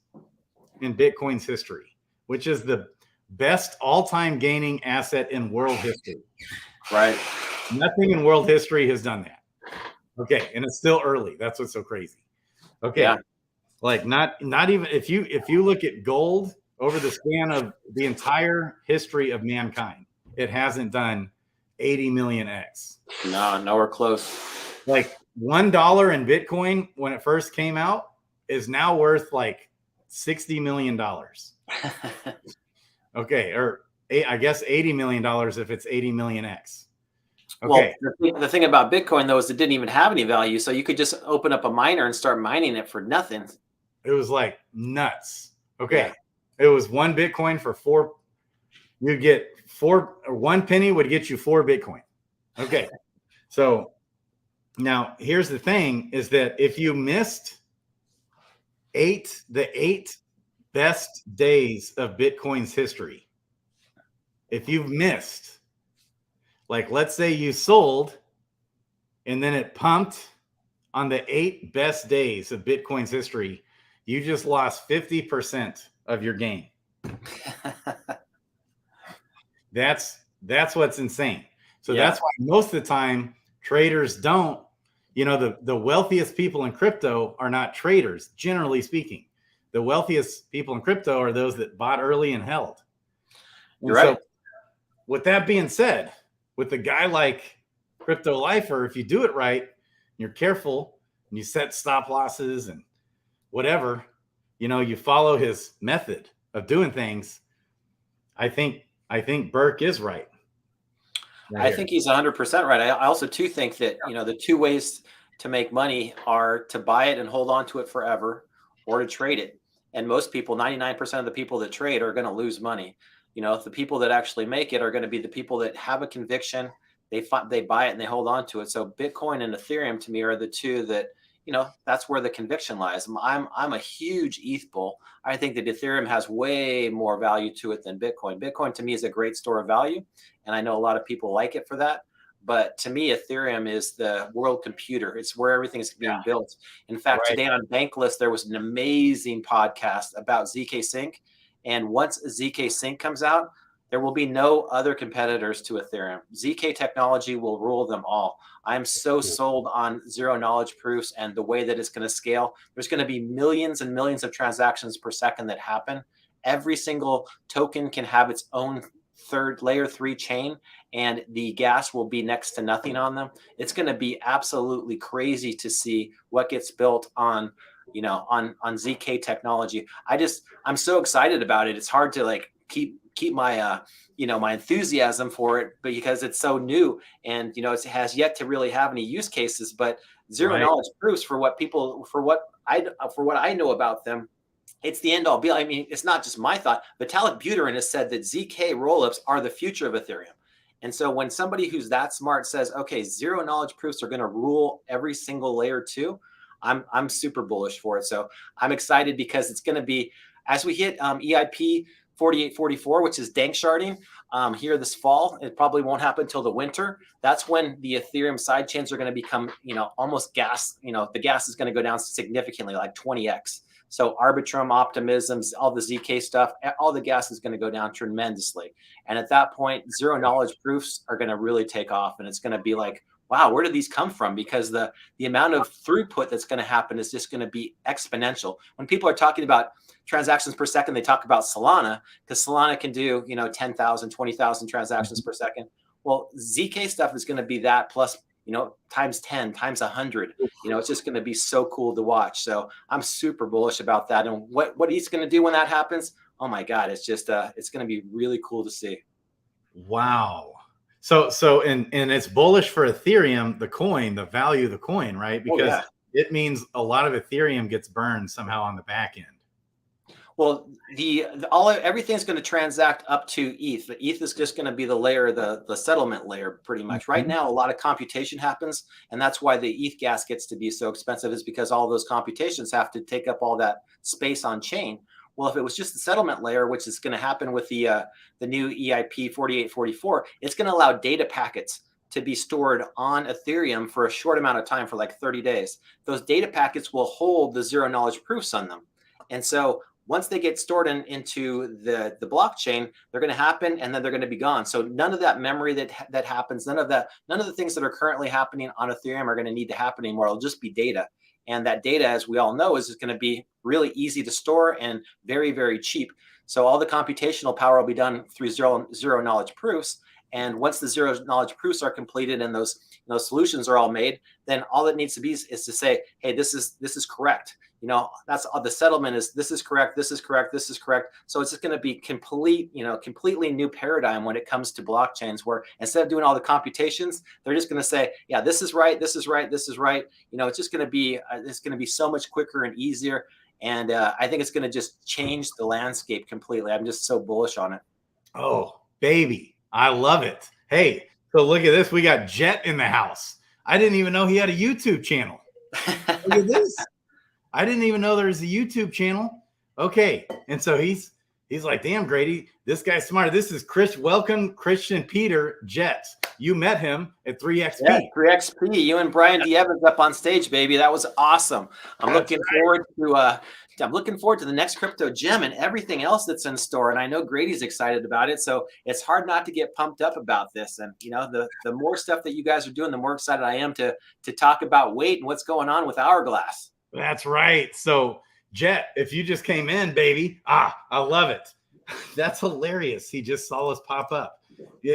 in Bitcoin's history, which is the best all-time gaining asset in world history. Right. Nothing in world history has done that. Okay, and it's still early. That's what's so crazy. Okay, Yeah. like not even if you look at gold over the span of the entire history of mankind, it hasn't done 80 million X. No, nowhere close. Like $1 in Bitcoin when it first came out is now worth like $60 million. Okay, or I guess $80 million if it's 80 million X. Okay. Well, the thing about Bitcoin though is it didn't even have any value, so you could just open up a miner and start mining it for nothing. It was like nuts. Okay, yeah. It was 1 Bitcoin for 4. You get 4, or 1 penny would get you 4 Bitcoin. Okay, so now here's the thing: is that if you missed the 8 best days of Bitcoin's history, if you've missed, like let's say you sold and then it pumped on the 8 best days of Bitcoin's history, you just lost 50% of your gain. That's what's insane. So yeah. That's why most of the time traders don't, the wealthiest people in crypto are not traders, generally speaking. The wealthiest people in crypto are those that bought early and held. You're right. So with that being said, with a guy like Crypto Lifer, if you do it right, you're careful and you set stop losses and whatever, you follow his method of doing things. I think Burke is right. I think he's 100% right. I also too think that, the 2 ways to make money are to buy it and hold on to it forever, or to trade it. And most people, 99% of the people that trade are going to lose money. The people that actually make it are going to be the people that have a conviction. They buy it and they hold on to it. So Bitcoin and Ethereum to me are the 2 that, that's where the conviction lies. I'm a huge ETH bull. I think that Ethereum has way more value to it than Bitcoin. Bitcoin to me is a great store of value, and I know a lot of people like it for that. But to me, Ethereum is the world computer. It's where everything is being built. In fact, today on Bankless, there was an amazing podcast about ZK Sync. And once ZK Sync comes out, there will be no other competitors to Ethereum. ZK technology will rule them all. I'm so sold on zero knowledge proofs and the way that it's going to scale. There's going to be millions and millions of transactions per second that happen. Every single token can have its own layer 3 chain, and the gas will be next to nothing on them. It's going to be absolutely crazy to see what gets built on ZK technology. I'm so excited about it. It's hard to keep my my enthusiasm for it, but because it's so new and it has yet to really have any use cases. But zero knowledge proofs, for what I know about them, it's the end all be. I mean, it's not just my thought. Vitalik Buterin has said that ZK rollups are the future of Ethereum. And so when somebody who's that smart says, okay, zero knowledge proofs are going to rule every single layer 2, I'm super bullish for it. So I'm excited because it's going to be, as we hit EIP 4844, which is dank sharding here this fall. It probably won't happen until the winter. That's when the Ethereum sidechains are going to become, almost gas. The gas is going to go down significantly, like 20x. So Arbitrum, Optimisms, all the ZK stuff, all the gas is going to go down tremendously. And at that point, zero knowledge proofs are going to really take off. And it's going to be like, wow, where did these come from? Because the amount of throughput that's going to happen is just going to be exponential. When people are talking about transactions per second, they talk about Solana, because Solana can do, 10,000, 20,000 transactions per second. Well, ZK stuff is going to be that plus, times 10, times 100. It's just going to be so cool to watch. So I'm super bullish about that. And what he's going to do when that happens, oh my God, it's just, it's going to be really cool to see. Wow. So and it's bullish for Ethereum, the coin, the value of the coin, right? Because it means a lot of Ethereum gets burned somehow on the back end. Well, everything's going to transact up to ETH. The ETH is just going to be the layer, the settlement layer, pretty much. Right now, a lot of computation happens, and that's why the ETH gas gets to be so expensive, is because all those computations have to take up all that space on chain. Well, if it was just the settlement layer, which is going to happen with the new EIP 4844, it's going to allow data packets to be stored on Ethereum for a short amount of time, for like 30 days. Those data packets will hold the zero knowledge proofs on them. And so once they get stored into the blockchain, they're going to happen and then they're going to be gone. So none of that memory that happens, none of the things that are currently happening on Ethereum are going to need to happen anymore. It'll just be data. And that data, as we all know, is going to be really easy to store and very, very cheap. So all the computational power will be done through zero knowledge proofs. And once the zero knowledge proofs are completed and those solutions are all made, then all it needs to be is to say, hey, this is correct. That's the settlement is this is correct, this is correct, this is correct. So it's just going to be completely new paradigm when it comes to blockchains, where instead of doing all the computations, they're just going to say, yeah, this is right, this is right, this is right. It's just going to be so much quicker and easier. And I think it's going to just change the landscape completely. I'm just so bullish on it. Oh, baby. I love it. Hey, so look at this. We got Jet in the house. I didn't even know he had a YouTube channel. Look at this. I didn't even know there was a YouTube channel. Okay. And so he's like, damn, Grady, this guy's smart. This is welcome, Kristian Peter, Jet. You met him at 3XP. Yeah, 3XP. You and Brian D. Evans up on stage, baby. That was awesome. I'm looking forward to the next crypto gem and everything else that's in store. And I know Grady's excited about it. So it's hard not to get pumped up about this. And the more stuff that you guys are doing, the more excited I am to talk about weight and what's going on with Hourglass. That's right. So Jet, if you just came in, baby, I love it. That's hilarious. He just saw us pop up.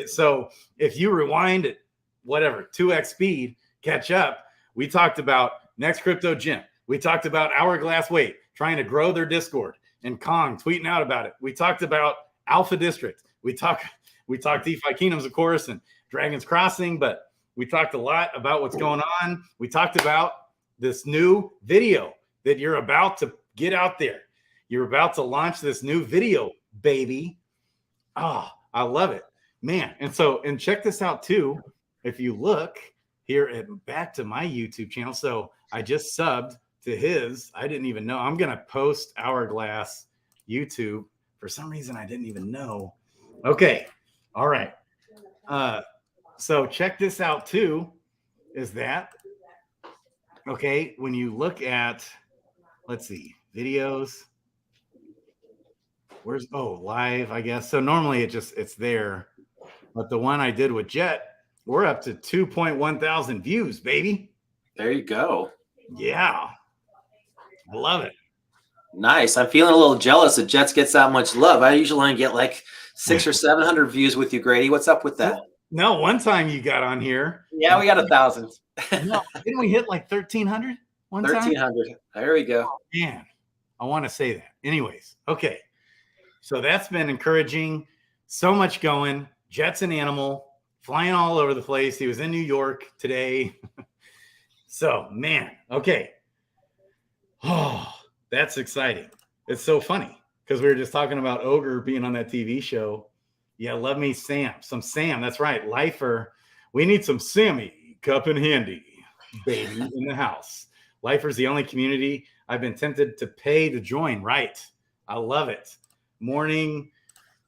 So if you rewind at 2x speed, catch up. We talked about next crypto gem. We talked about Hourglass Weight trying to grow their Discord and Kong tweeting out about it. We talked about Alpha District. We talked DeFi Kingdoms, of course, and Dragons Crossing, but we talked a lot about what's going on. We talked about this new video that you're about to get out there. You're about to launch this new video, baby. I love it, man. And check this out too. If you look here back to my YouTube channel. So I just subbed to his. I didn't even know. I'm going to post Hourglass YouTube. For some reason, I didn't even know. Okay. All right. So check this out too. Is that okay? When you look at, let's see, videos. Live, I guess. So normally it's there. But the one I did with Jet, we're up to 2.1 thousand views, baby. There you go. Yeah. I love it. Nice. I'm feeling a little jealous that Jets gets that much love. I usually only get like 600 or 700 views with you, Grady. What's up with that? No, one time you got on here. Yeah, we got 1,000. No, didn't we hit like 1,300 one time? 1,300. There we go. Man, I want to say that. Anyways, okay. So that's been encouraging. So much going. Jet's an animal, flying all over the place. He was in New York today. So, man, okay. Oh, that's exciting. It's so funny because we were just talking about Ogre being on that TV show. Yeah, love me Sam. Some Sam, that's right. Lifer. We need some Sammy, cup and handy, baby, in the house. Lifer's the only community I've been tempted to pay to join. Right. I love it. Morning.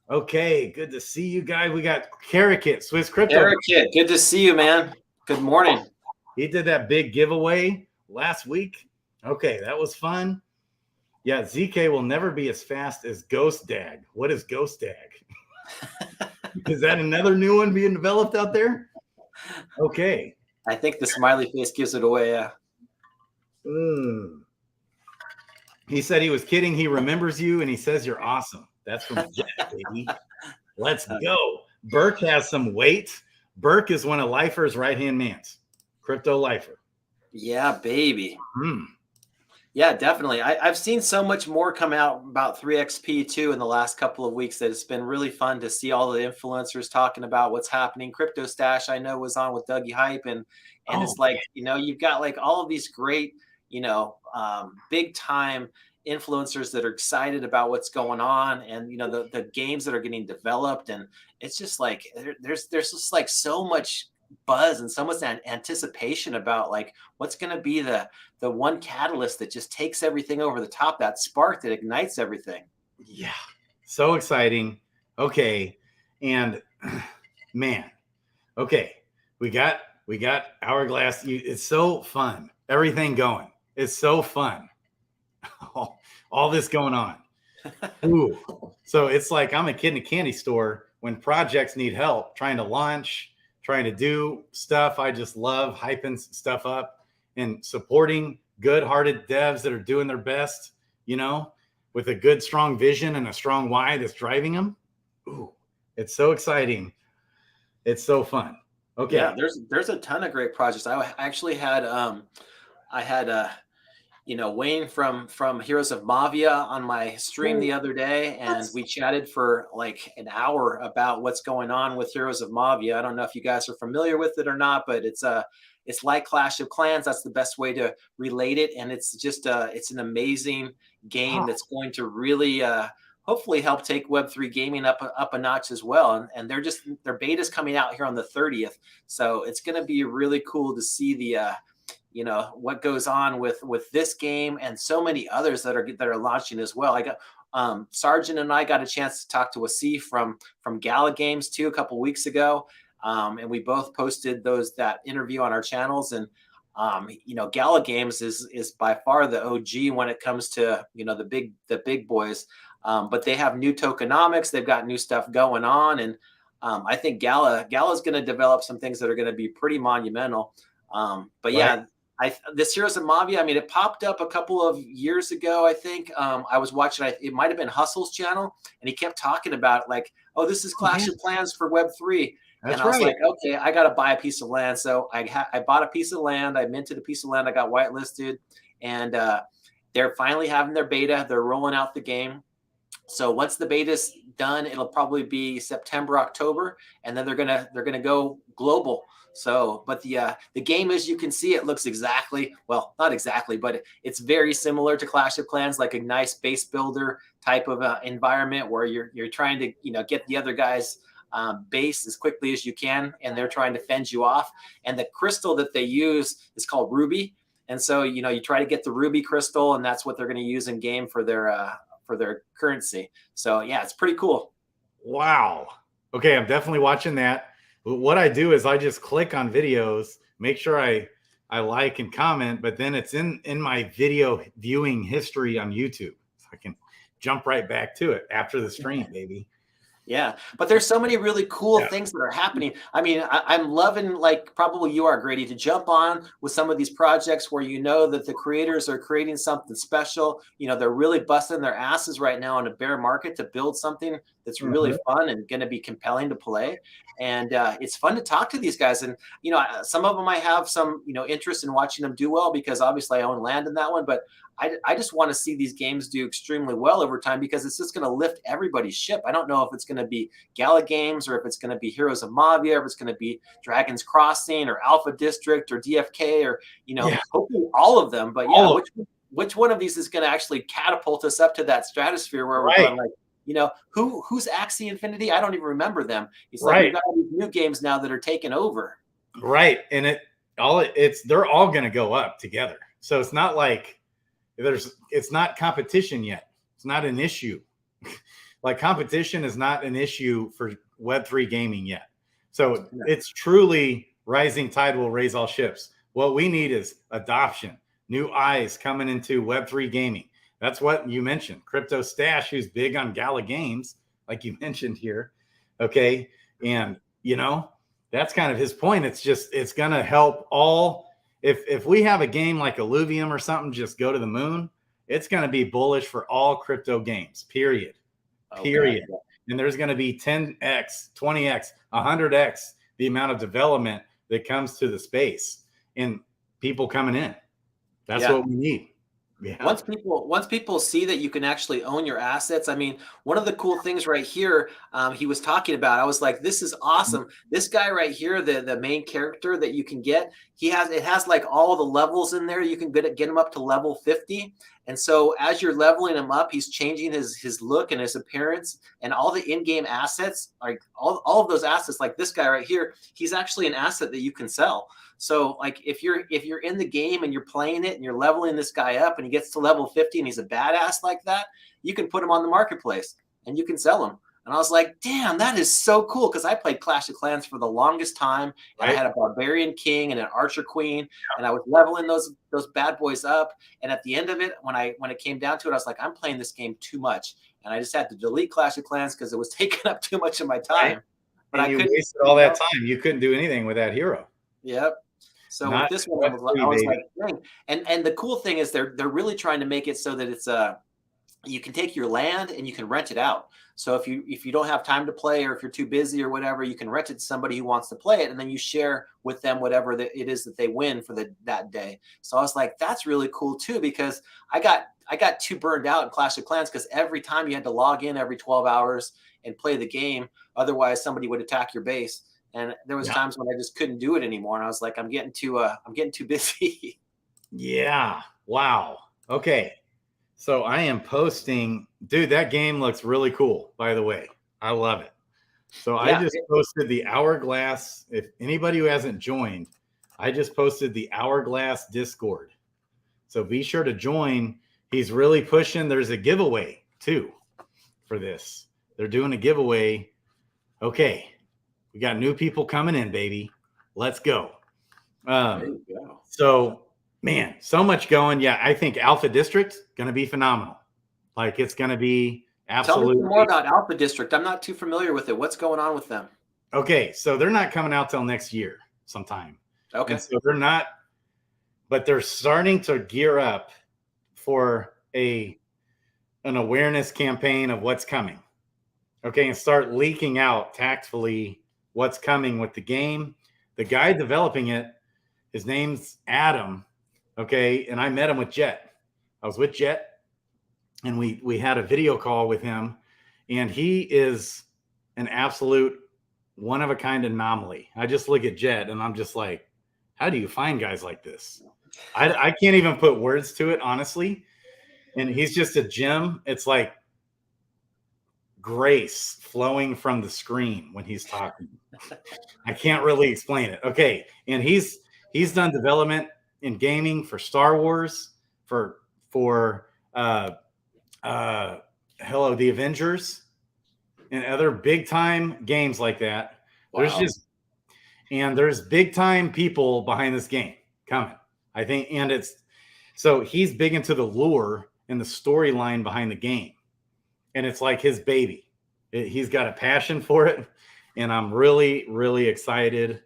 Okay, good to see you guys. We got Karakit, Swiss Crypto. Karakit, good to see you, man. Good morning. He did that big giveaway last week. Okay, that was fun. Yeah, ZK will never be as fast as Ghost Dag. What is Ghost Dag? Is that another new one being developed out there? Okay. I think the smiley face gives it away. Yeah. He said he was kidding. He remembers you and he says you're awesome. That's from Jet, baby. Let's go. Burke has some weight. Burke is one of Lifer's right-hand mans. Crypto Lifer. Yeah, baby. Yeah, definitely. I've seen so much more come out about 3XP too in the last couple of weeks that it's been really fun to see all the influencers talking about what's happening. Crypto Stash, I know, was on with Dougie Hype, and it's like, you've got like all of these great, big time influencers that are excited about what's going on, and the games that are getting developed, and it's just like there's just like so much buzz and so much anticipation about like what's going to be the one catalyst that just takes everything over the top, that spark that ignites everything. Yeah, so exciting. Okay, and man, okay, we got Hourglass. It's so fun. Everything going. It's so fun. All this going on. Ooh. So it's like I'm a kid in a candy store when projects need help trying to launch, trying to do stuff. I just love hyping stuff up and supporting good-hearted devs that are doing their best, you know, with a good, strong vision and a strong why that's driving them. Ooh, it's so exciting. It's so fun. Okay. Yeah, there's a ton of great projects. I actually had I had you know, Wayne from Heroes of Mavia on my stream the other day, and we chatted for like an hour about what's going on with Heroes of Mavia. I don't know if you guys are familiar with it or not, but it's like Clash of Clans. That's the best way to relate it, and it's just it's an amazing game that's going to really hopefully help take Web3 gaming up a notch as well. And their beta's coming out here on the 30th, so it's going to be really cool to see the you know, what goes on with this game and so many others that are launching as well. I got Sargent and I got a chance to talk to Wasif from Gala Games too a couple weeks ago, and we both posted that interview on our channels. And you know, Gala Games is by far the OG when it comes to, you know, the big boys, but they have new tokenomics. They've got new stuff going on, and I think Gala's going to develop some things that are going to be pretty monumental. But yeah, this Heroes of Mavia, I mean, it popped up a couple of years ago, I think. I was watching, it might have been Hustle's channel, and he kept talking about like, oh, this is Clash of Clans for Web3. That's and I was like, okay, I got to buy a piece of land. So I bought a piece of land. I minted a piece of land. I got whitelisted, and they're finally having their beta. They're rolling out the game. So once the beta's done, it'll probably be September, October, and then they're gonna go global. So, but the game, as you can see, it looks exactly, well, not exactly, but it's very similar to Clash of Clans, like a nice base builder type of environment where you're trying to, you know, get the other guy's base as quickly as you can, and they're trying to fend you off. And the crystal that they use is called Ruby, and so, you know, you try to get the Ruby crystal, and that's what they're going to use in game for their currency. So yeah, it's pretty cool. Wow. Okay, I'm definitely watching that. What I do is I just click on videos, make sure I like and comment, but then it's in my video viewing history on YouTube. So I can jump right back to it after the stream, baby. Yeah, but there's so many really cool things that are happening. I mean, I'm loving, like probably you are, Grady, to jump on with some of these projects where you know that the creators are creating something special. You know, they're really busting their asses right now in a bear market to build something that's really fun and going to be compelling to play. And it's fun to talk to these guys. And, you know, some of them I have some, you know, interest in watching them do well because obviously I own land in that one. But I just want to see these games do extremely well over time because it's just going to lift everybody's ship. I don't know if it's going to be Gala Games or if it's going to be Heroes of Mavia, or if it's going to be Dragon's Crossing or Alpha District or DFK or, you know, hopefully all of them. But yeah, which one of these is going to actually catapult us up to that stratosphere where we're going like, you know, who's Axie Infinity? I don't even remember them. It's like we've got all these new games now that are taking over. Right. And they're all going to go up together. So it's not like it's not competition yet. It's not an issue. Like competition is not an issue for Web3 gaming yet. So it's truly rising tide will raise all ships. What we need is adoption, new eyes coming into Web3 gaming. That's what you mentioned. Crypto Stash, who's big on Gala Games, like you mentioned here. Okay. And, you know, that's kind of his point. It's going to help all. If we have a game like Illuvium or something, just go to the moon, it's going to be bullish for all crypto games, period. Period. And there's going to be 10x, 20x, 100x the amount of development that comes to the space and people coming in. That's what we need. Yeah. Once people see that you can actually own your assets, I mean, one of the cool things right here, he was talking about, I was like, this is awesome. This guy right here, the main character that you can get, it has like all the levels in there. You can get him up to level 50. And so as you're leveling him up, he's changing his look and his appearance, and all the in-game assets, like all of those assets, like this guy right here, he's actually an asset that you can sell. So like if you're in the game and you're playing it and you're leveling this guy up and he gets to level 50 and he's a badass like that, you can put him on the marketplace and you can sell him. And I was like, damn, that is so cool. Because I played Clash of Clans for the longest time. And I had a Barbarian King and an Archer Queen. And I was leveling those bad boys up. And at the end of it, when it came down to it, I was like, I'm playing this game too much. and I just had to delete Clash of Clans because it was taking up too much of my time. Right. But and I you couldn't wasted all that time. You couldn't do anything with that hero. Yep. So Not with this one, Web3, I was baby. like, dang. And the cool thing is they're really trying to make it so that it's you can take your land and you can rent it out. So if you don't have time to play, or if you're too busy or whatever, you can rent it to somebody who wants to play it, and then you share with them whatever it is that they win for that day. So I was like, that's really cool too, because I got too burned out in Clash of Clans, because every time you had to log in every 12 hours and play the game, otherwise somebody would attack your base. And there was times when I just couldn't do it anymore, and I was like, I'm getting too busy. Yeah. Wow. Okay. So I am posting, dude, that game looks really cool, by the way. I love it. So I just posted the Hourglass. If anybody who hasn't joined, I just posted the Hourglass Discord. So be sure to join. He's really pushing. There's a giveaway too for this. They're doing a giveaway. Okay. We got new people coming in, baby. Let's go. There you go. So, man, so much going. Yeah, I think Alpha District going to be phenomenal. Like, it's going to be absolutely. Tell me more about Alpha District. I'm not too familiar with it. What's going on with them? Okay, so they're not coming out till next year sometime. Okay. And so they're not, but they're starting to gear up for an awareness campaign of what's coming. Okay, and start leaking out tactfully what's coming with the game. The guy developing it, his name's Adam. Okay, and I met him with Jet. I was with Jet, and we had a video call with him, and he is an absolute one-of-a-kind anomaly. I just look at Jet, and I'm just like, how do you find guys like this? I can't even put words to it, honestly. And he's just a gem. It's like grace flowing from the screen when he's talking. I can't really explain it. Okay, and he's done development in gaming for Star Wars, for the Avengers, and other big time games like that. Wow. There's big time people behind this game coming, I think, and so he's big into the lore and the storyline behind the game. And it's like his baby. He's got a passion for it. And I'm really, really excited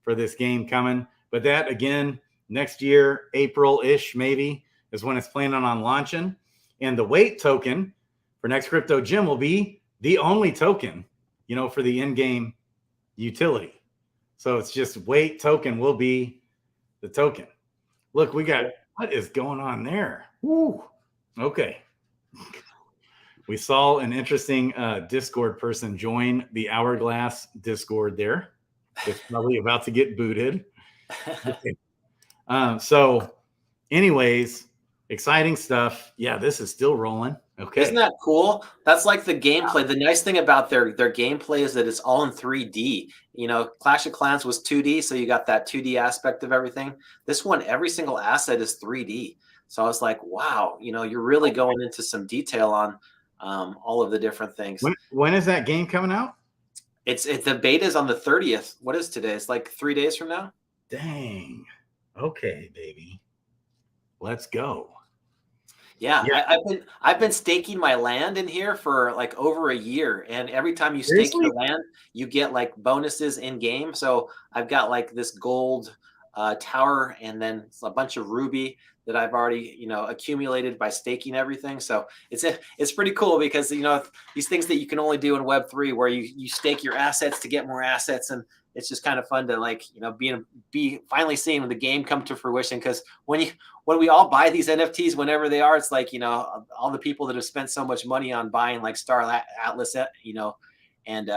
for this game coming. But that, again, next year, April-ish maybe, is when it's planning on launching. And the wait token for Next Crypto Gym will be the only token, for the in-game utility. So it's just wait token will be the token. Look, what is going on there? Woo. Okay. We saw an interesting Discord person join the Hourglass Discord there. It's probably about to get booted. Okay. So anyways, exciting stuff. Yeah, this is still rolling. Okay. Isn't that cool? That's like the gameplay. The nice thing about their gameplay is that it's all in 3D. Clash of Clans was 2D, so you got that 2D aspect of everything. This one, every single asset is 3D. So I was like, wow, you're really going into some detail on all of the different things. When is that game coming out? It's the beta is on the 30th. What is today? It's like 3 days from now. Dang. Okay, baby. Let's go. Yeah. I've been staking my land in here for like over a year, and every time you stake your land, you get like bonuses in game. So I've got like this gold tower, and then a bunch of ruby that I've already accumulated by staking everything. So it's pretty cool, because these things that you can only do in Web3, where you stake your assets to get more assets, and it's just kind of fun to be finally seeing the game come to fruition. Because when we all buy these NFTs, whenever they are, it's like all the people that have spent so much money on buying like Star Atlas, and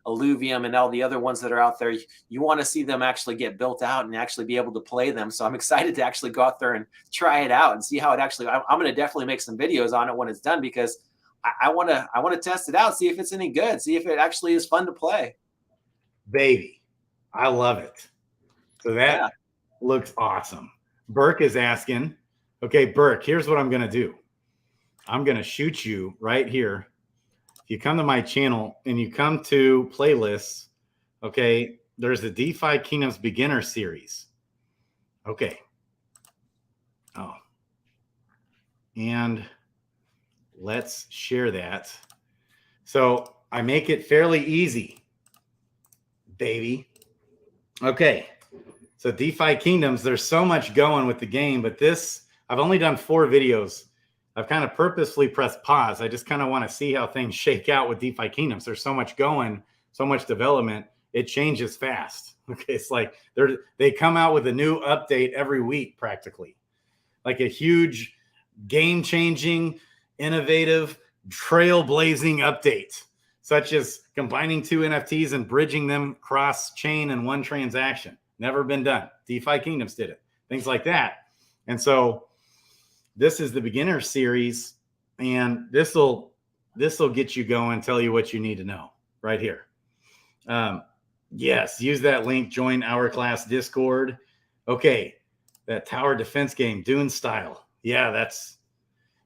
Alluvium and all the other ones that are out there, you want to see them actually get built out and actually be able to play them. So I'm excited to actually go out there and try it out and see how it actually. I'm going to definitely make some videos on it when it's done, because I want to test it out, see if it's any good, see if it actually is fun to play. Baby, I love it. So that looks awesome. Burke is asking, okay, Burke, here's what I'm going to do. I'm going to shoot you right here. If you come to my channel and you come to playlists, okay, there's the DeFi Kingdoms beginner series. Okay. Oh. And let's share that. So I make it fairly easy, baby. Okay. So DeFi Kingdoms, there's so much going with the game, but this, I've only done 4 videos. I've kind of purposefully pressed pause. I just kind of want to see how things shake out with DeFi Kingdoms. There's so much going, so much development. It changes fast. Okay. It's like they come out with a new update every week, practically. Like a huge game-changing, innovative, trailblazing update, such as combining 2 NFTs and bridging them cross-chain in one transaction. Never been done. DeFi Kingdoms did it. Things like that. And so this is the beginner series, and this will get you going, tell you what you need to know right here. Yes, use that link, join our class Discord. Okay, that tower defense game, Dune style. Yeah, that's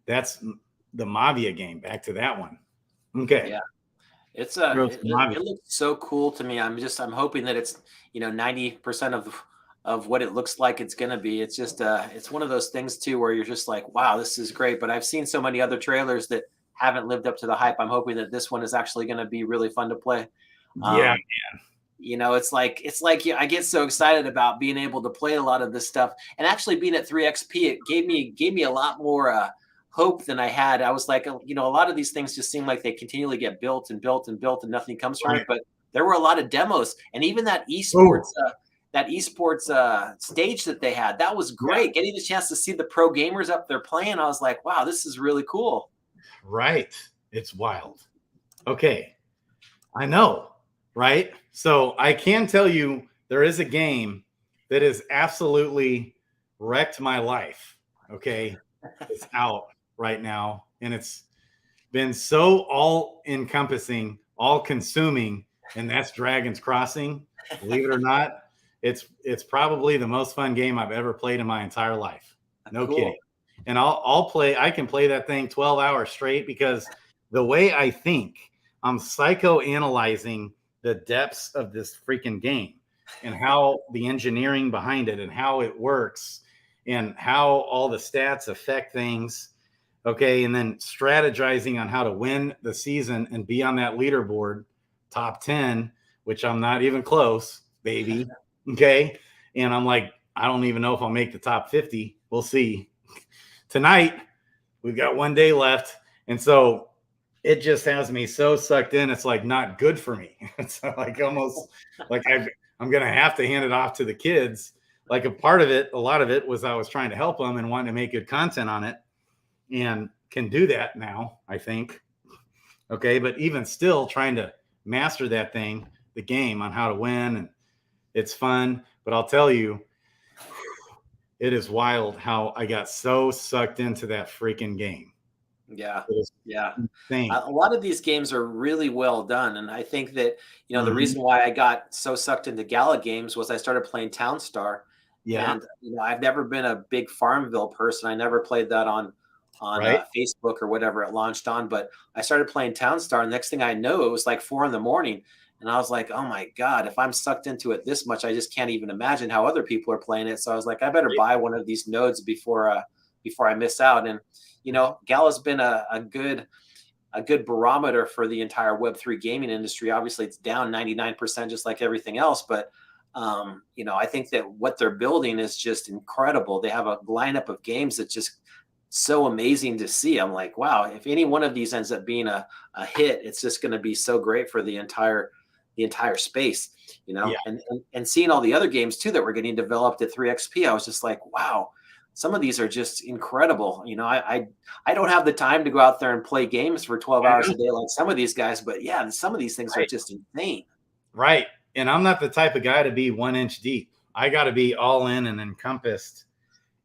the Mavia game. Back to that one. Okay. Yeah. It looks so cool to me. I'm hoping that it's 90% of what it looks like it's gonna be. It's just it's one of those things too where you're just like, wow, this is great. But I've seen so many other trailers that haven't lived up to the hype. I'm hoping that this one is actually gonna be really fun to play. Yeah, man. It's like I get so excited about being able to play a lot of this stuff, and actually being at 3XP, it gave me a lot more hope than I had. I was like, a lot of these things just seem like they continually get built and built and built and nothing comes from it. But there were a lot of demos, and even that esports stage that they had, that was great. Yeah. Getting the chance to see the pro gamers up there playing, I was like, wow, this is really cool. Right. It's wild. Okay. I know. Right. So I can tell you there is a game that has absolutely wrecked my life. Okay. It's out right now, and it's been so all encompassing, all consuming, and that's Dragon's Crossing. Believe it or not, it's probably the most fun game I've ever played in my entire life. No kidding. And I can play that thing 12 hours straight, because the way I think, I'm psychoanalyzing the depths of this freaking game and how the engineering behind it and how it works and how all the stats affect things. Okay. And then strategizing on how to win the season and be on that leaderboard top 10, which I'm not even close, baby. Okay. And I'm like, I don't even know if I'll make the top 50. We'll see. Tonight, we've got 1 day left. And so it just has me so sucked in. It's like not good for me. It's like almost like I'm going to have to hand it off to the kids. Like a lot of it was I was trying to help them and wanting to make good content on it, and can do that now, I think. Okay. But even still trying to master that thing, the game, on how to win. And it's fun, but I'll tell you, it is wild how I got so sucked into that freaking game. Yeah. Insane. A lot of these games are really well done. And I think that, the reason why I got so sucked into Gala games was I started playing Townstar. Yeah. And, I've never been a big Farmville person. I never played that on Facebook or whatever it launched on, but I started playing Townstar. And next thing I know, it was like 4 a.m. And I was like, oh my God, if I'm sucked into it this much, I just can't even imagine how other people are playing it. So I was like, I better buy one of these nodes before I miss out. And, Gala's been a good barometer for the entire Web3 gaming industry. Obviously, it's down 99%, just like everything else. But, I think that what they're building is just incredible. They have a lineup of games that's just so amazing to see. I'm like, wow, if any one of these ends up being a hit, it's just going to be so great for the entire space, and seeing all the other games too that were getting developed at 3XP. I was just like, wow, some of these are just incredible. I don't have the time to go out there and play games for 12 hours a day like some of these guys, but yeah, some of these things are just insane. Right. And I'm not the type of guy to be 1 inch deep. I got to be all in and encompassed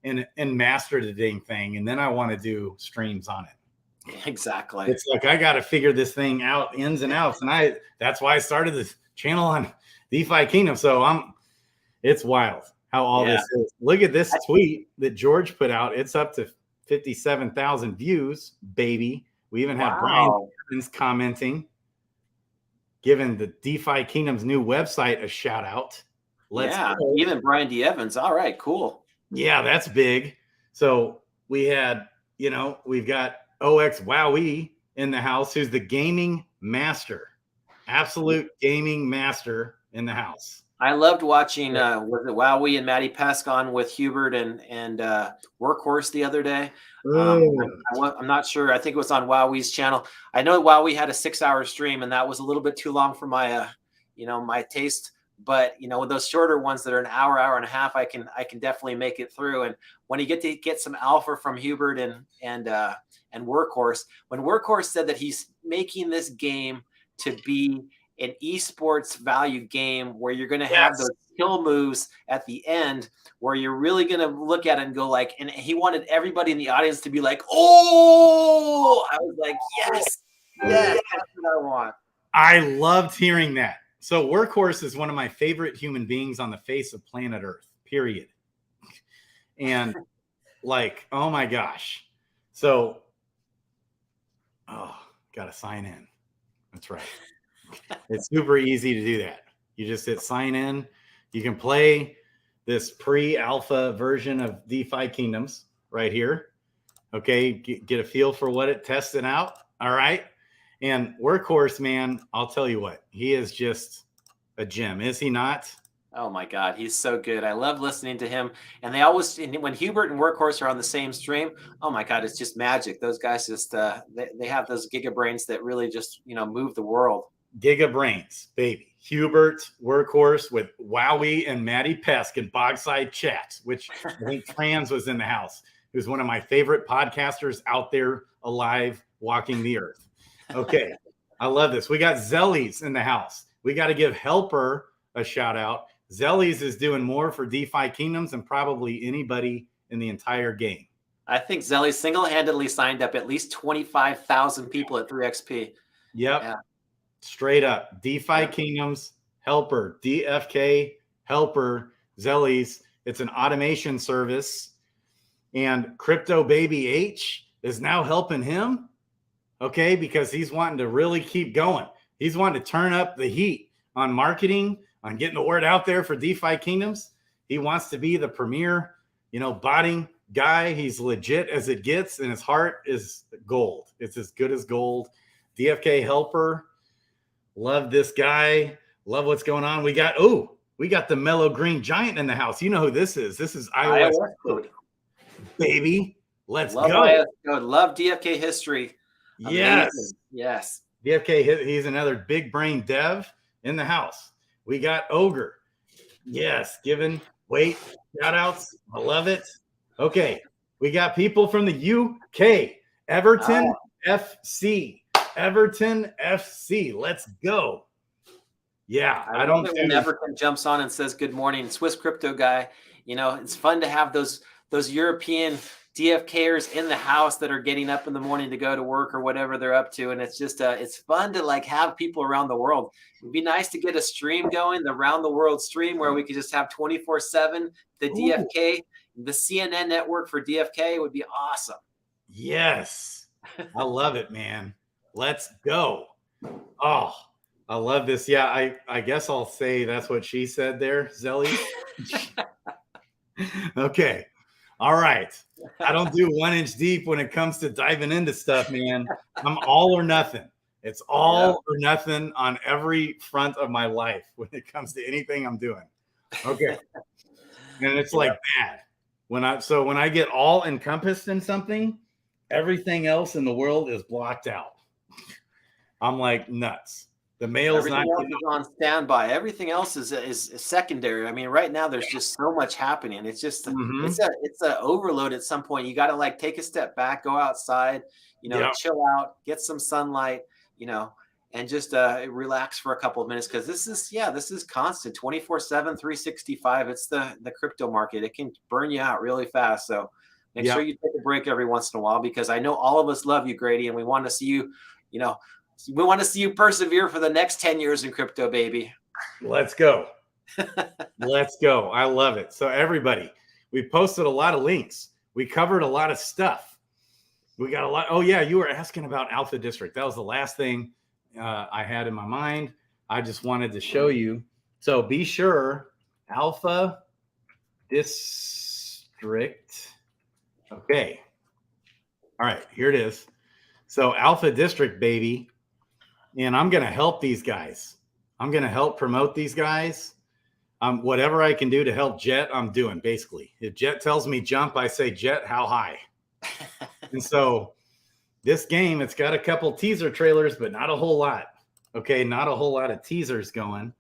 and master the dang thing. And then I want to do streams on it. Exactly. It's like, I got to figure this thing out, ins and outs. And that's why I started this channel on DeFi Kingdom. So it's wild how all this is. Look at this tweet that George put out. It's up to 57,000 views, baby. We even have Brian Evans commenting, giving the DeFi Kingdom's new website a shout out. Even Brian D. Evans. All right, cool. Yeah, that's big. So we had, we've got OX Wowie in the house, who's the gaming master, absolute gaming master in the house. I loved watching was it Wowie and Maddie Pascon with Hubert and Workhorse the other day. I'm not sure. I think it was on Wowie's channel. I know Wowie had a 6-hour stream, and that was a little bit too long for my my taste. But with those shorter ones that are an hour, hour and a half, I can definitely make it through. And when you get some alpha from Hubert and Workhorse, when Workhorse said that he's making this game to be an esports value game where you're going to have those skill moves at the end where you're really going to look at it and go like, and he wanted everybody in the audience to be like, oh, I was like, yes, that's what I want. I loved hearing that. So Workhorse is one of my favorite human beings on the face of planet Earth, period. And like, oh my gosh. So, got to sign in. That's right. It's super easy to do that. You just hit sign in. You can play this pre-alpha version of DeFi Kingdoms right here. Okay, get a feel for what it tested out. All right. And Workhorse, man, I'll tell you what, he is just a gem, is he not? Oh my God, he's so good. I love listening to him. And they always, when Hubert and Workhorse are on the same stream, oh my God, it's just magic. Those guys just, they have those giga brains that really just, move the world. Giga brains, baby. Hubert, Workhorse with Wowie and Maddie Pesk and Bogside Chat, which I think Trans was in the house. Who's one of my favorite podcasters out there alive, walking the earth. Okay, I love this. We got Zellies in the house. We got to give Helper a shout out. Zellies is doing more for DeFi Kingdoms than probably anybody in the entire game. I think Zellies single-handedly signed up at least 25,000 people at 3XP. Yep. Yeah. Straight up. DeFi Kingdoms, Helper, DFK, Helper, Zellies. It's an automation service. And Crypto Baby H is now helping him. Okay, because he's wanting to really keep going. He's wanting to turn up the heat on marketing, on getting the word out there for DeFi Kingdoms. He wants to be the premier, botting guy. He's legit as it gets, and his heart is gold. It's as good as gold. DFK Helper. Love this guy. Love what's going on. We got the Mellow Green Giant in the house. You know who this is. This is iOS Code. Baby. Let's go. Love DFK history. Yes. Amazing. Yes. DFK, he's another big brain dev in the house. We got Ogre. Yes. Giving shout outs. I love it. Okay. We got people from the UK. Everton FC. Everton FC. Let's go. Yeah. I don't think when Everton jumps on and says good morning, Swiss crypto guy. It's fun to have those European DFKers in the house that are getting up in the morning to go to work or whatever they're up to. And it's just, it's fun to have people around the world. It'd be nice to get a stream going, the round the world stream where we could just have 24/7, the DFK, the CNN network for DFK would be awesome. Yes. I love it, man. Let's go. Oh, I love this. Yeah. I guess I'll say that's what she said there, Zelly. Okay. All right. I don't do 1 inch deep when it comes to diving into stuff, man. I'm all or nothing. It's all or nothing on every front of my life when it comes to anything I'm doing. Okay. And it's like that. When I get all encompassed in something, everything else in the world is blocked out. I'm like nuts. The mail's not on standby. Everything else is secondary. I mean, right now there's just so much happening. It's just it's a overload at some point. You got to take a step back, go outside, chill out, get some sunlight, and just relax for a couple of minutes because this is constant 24/7, 365. It's the crypto market. It can burn you out really fast. So make sure you take a break every once in a while because I know all of us love you, Grady, and we want to see you, we want to see you persevere for the next 10 years in crypto, baby. Let's go. Let's go. I love it. So everybody, we posted a lot of links. We covered a lot of stuff. We got a lot. Oh yeah. You were asking about Alpha District. That was the last thing I had in my mind. I just wanted to show you. So be sure Alpha District. Okay. All right. Here it is. So Alpha District, baby. And I'm going to help these guys. I'm going to help promote these guys. Whatever I can do to help Jet, I'm doing basically. If Jet tells me jump, I say, Jet, how high? And so this game, it's got a couple teaser trailers, but not a whole lot. Okay, not a whole lot of teasers going.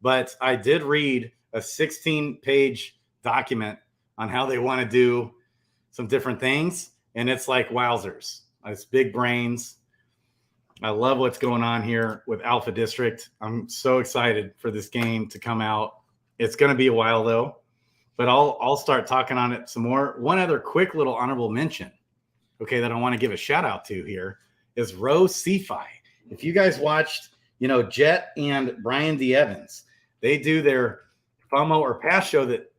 But I did read a 16-page document on how they want to do some different things. And it's like wowzers. It's big brains. I love what's going on here with Alpha District. I'm so excited for this game to come out. It's going to be a while though, but I'll start talking on it some more. One other quick little honorable mention, okay, that I want to give a shout out to here is Rose CeFi. If you guys watched, Jet and Brian D. Evans, they do their FOMO or Pass show that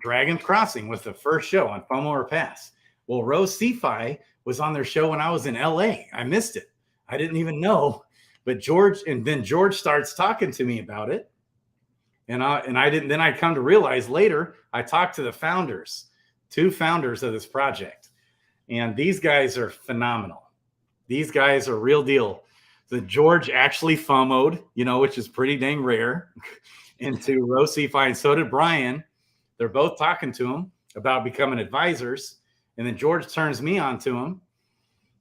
Dragon's Crossing was the first show on FOMO or Pass. Well, Rose CeFi was on their show when I was in LA. I missed it. I didn't even know, but George starts talking to me about it. And I didn't, then I come to realize later, I talked to the founders, 2 founders of this project. And these guys are phenomenal. These guys are real deal. The George actually FOMO'd, which is pretty dang rare, into Rose CeFi, and so did Brian. They're both talking to him about becoming advisors. And then George turns me on to him.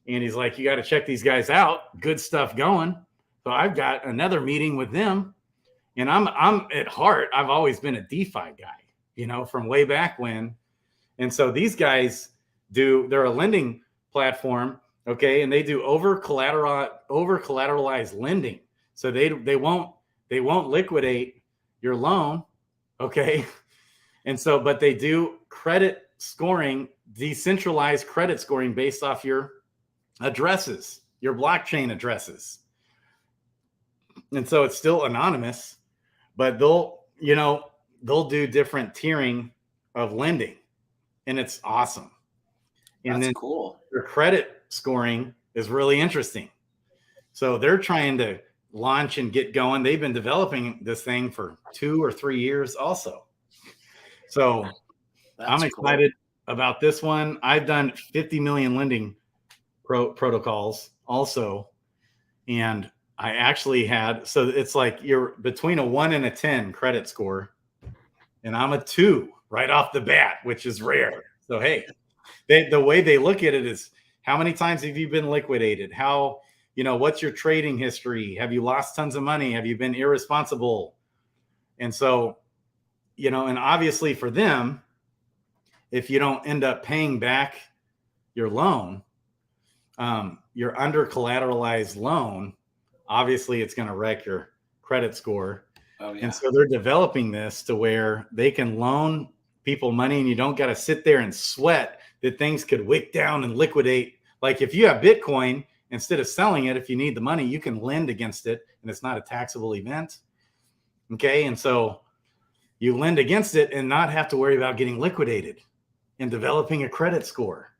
And he's like, you got to check these guys out. Good stuff going. So I've got another meeting with them. And I'm at heart, I've always been a DeFi guy, from way back when. And so these guys they're a lending platform, okay, and they do over collateralized lending. So they won't liquidate your loan, okay? And so, but they do credit scoring, decentralized credit scoring based off your addresses, your blockchain addresses. And so it's still anonymous, but they'll do different tiering of lending, and it's awesome. And That's then cool. Their credit scoring is really interesting. So they're trying to launch and get going. They've been developing this thing for 2 or 3 years also. So I'm excited about this one. I've done 50 million lending protocols also. And I actually had, so it's like you're between a 1 and a 10 credit score. And I'm a 2 right off the bat, which is rare. So, hey, the way they look at it is, how many times have you been liquidated? How, what's your trading history? Have you lost tons of money? Have you been irresponsible? And so, and obviously for them, if you don't end up paying back your loan, your under collateralized loan, obviously it's going to wreck your credit score. Oh, yeah. And so they're developing this to where they can loan people money, and you don't got to sit there and sweat that things could wick down and liquidate. Like if you have Bitcoin, instead of selling it, if you need the money, you can lend against it, and it's not a taxable event. Okay. And so you lend against it and not have to worry about getting liquidated and developing a credit score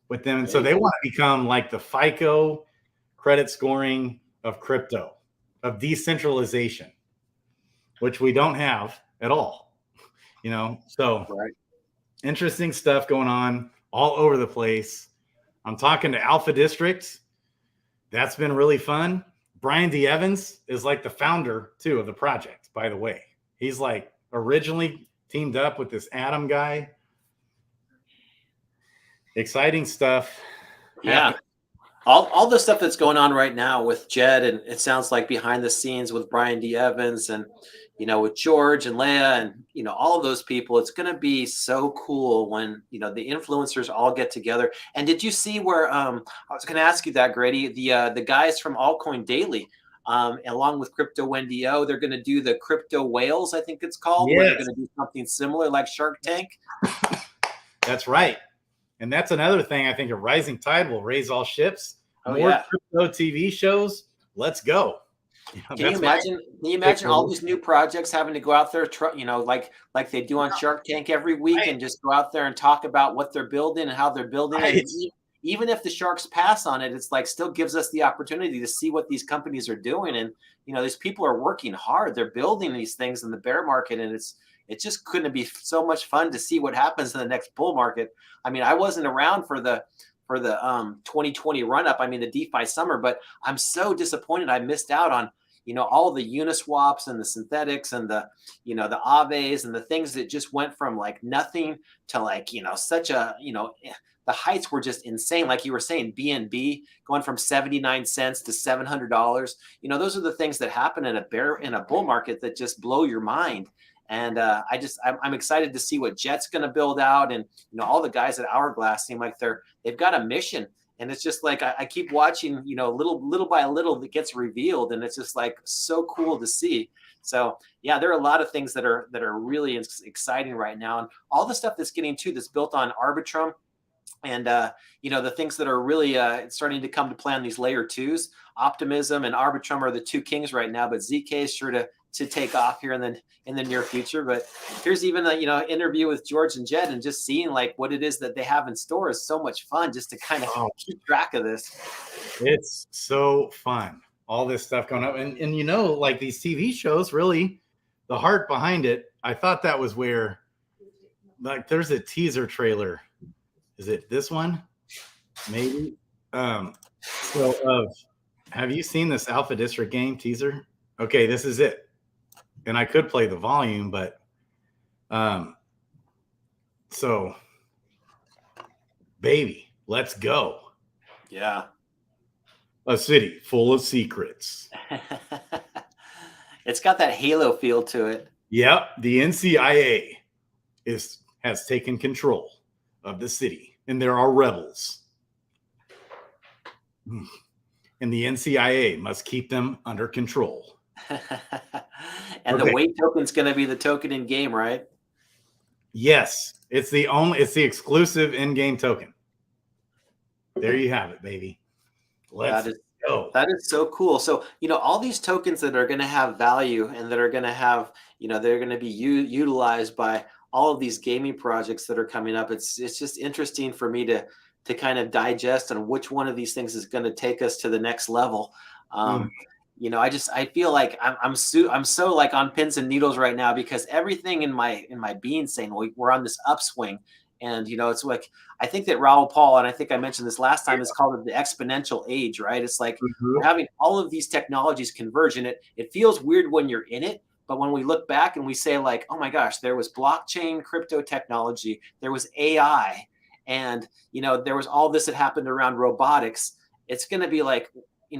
with them. And so they want to become like the FICO credit scoring of crypto, of decentralization, which we don't have at all, so right. Interesting stuff going on all over the place. I'm talking to Alpha District. That's been really fun. Brian D. Evans is like the founder too of the project, by the way. He's like originally teamed up with this Adam guy. Exciting stuff. Yeah. All the stuff that's going on right now with Jed, and it sounds like behind the scenes with Brian D. Evans and, with George and Leia and, all of those people, it's going to be so cool when, the influencers all get together. And did you see where, I was going to ask you that, Grady, the guys from Altcoin Daily, along with Crypto Wendy O, they're going to do the Crypto Whales, I think it's called, yes. Where they're going to do something similar like Shark Tank. That's right. And that's another thing. I think a rising tide will raise all ships. More crypto TV shows. Let's go. Can you imagine all these new projects having to go out there, like they do on Shark Tank every week, and just go out there and talk about what they're building and how they're building it. Even if the sharks pass on it, it's like still gives us the opportunity to see what these companies are doing. And, these people are working hard. They're building these things in the bear market, and it's just couldn't be so much fun to see what happens in the next bull market. I mean, I wasn't around for the 2020 run up. I mean, the DeFi summer, but I'm so disappointed I missed out on, all the Uniswaps and the synthetics and the, the Aves and the things that just went from like nothing to like, such a, the heights were just insane. Like you were saying, BNB going from 79 cents to $700. Those are the things that happen in a bull market that just blow your mind. And I'm excited to see what Jet's going to build out. And, all the guys at Hourglass seem like they've got a mission. And it's just like, I keep watching, little by little that gets revealed. And it's just like so cool to see. So yeah, there are a lot of things that are really exciting right now. And all the stuff that's that's built on Arbitrum. And, the things that are really starting to come to play on these layer twos, Optimism and Arbitrum are the two kings right now, but ZK is sure to take off here in the near future. But here's even a interview with George and Jed, and just seeing like what it is that they have in store is so much fun just to kind of keep track of this. It's so fun. All this stuff going up. And like these TV shows, really the heart behind it, I thought that was where like there's a teaser trailer. Is it this one? Maybe. Have you seen this Alpha District game teaser? Okay, this is it. And I could play the volume, but so baby, let's go. Yeah. A city full of secrets. It's got that Halo feel to it. Yep, the NCIA has taken control of the city, and there are rebels. And the NCIA must keep them under control. And the weight token's going to be the token in game, right? Yes, it's the exclusive in-game token. There you have it, baby. Let's go. That is so cool. So, all these tokens that are going to have value and that are going to have, they're going to be utilized by all of these gaming projects that are coming up. It's just interesting for me to kind of digest on which one of these things is going to take us to the next level. I feel like I'm so like on pins and needles right now, because everything in my being saying we're on this upswing. And, it's like, I think that Raoul Paul, and I think I mentioned this last time, is called the exponential age, right? It's like we're having all of these technologies converge, and it feels weird when you're in it. But when we look back and we say like, oh my gosh, there was blockchain crypto technology, there was AI, and, there was all this that happened around robotics. It's going to be like,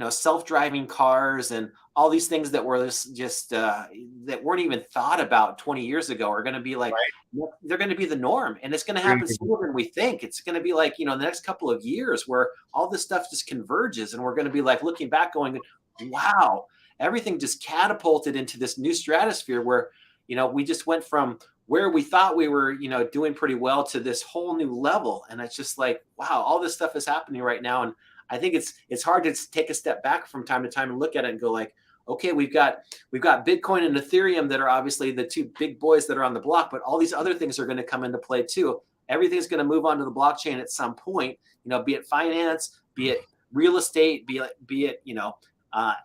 self-driving cars and all these things that were just that weren't even thought about 20 years ago are going to be like, they're going to be the norm. And it's going to happen sooner than we think. It's going to be like, the next couple of years where all this stuff just converges, and we're going to be like looking back going, wow, everything just catapulted into this new stratosphere where, we just went from where we thought we were, doing pretty well to this whole new level. And it's just like, wow, all this stuff is happening right now. And I think it's hard to take a step back from time to time and look at it and go like, okay, we've got Bitcoin and Ethereum that are obviously the two big boys that are on the block, but all these other things are going to come into play too. Everything's going to move onto the blockchain at some point, be it finance, be it real estate, be it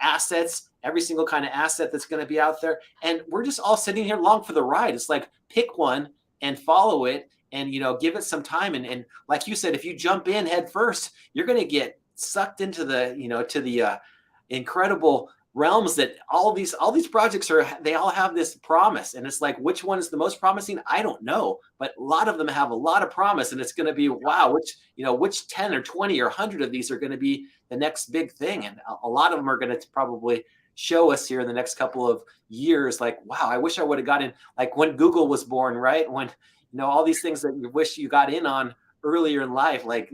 assets, every single kind of asset that's going to be out there. And we're just all sitting here along for the ride. It's like, pick one and follow it and, give it some time. And like you said, if you jump in head first, you're going to get sucked into the, to the incredible realms that all these projects they all have this promise. And it's like, which one is the most promising? I don't know, but a lot of them have a lot of promise, and it's going to be, wow, which 10 or 20 or 100 of these are going to be the next big thing. And a lot of them are going to probably show us here in the next couple of years, like, wow, I wish I would have got in, like when Google was born, right? When, all these things that you wish you got in on earlier in life, like,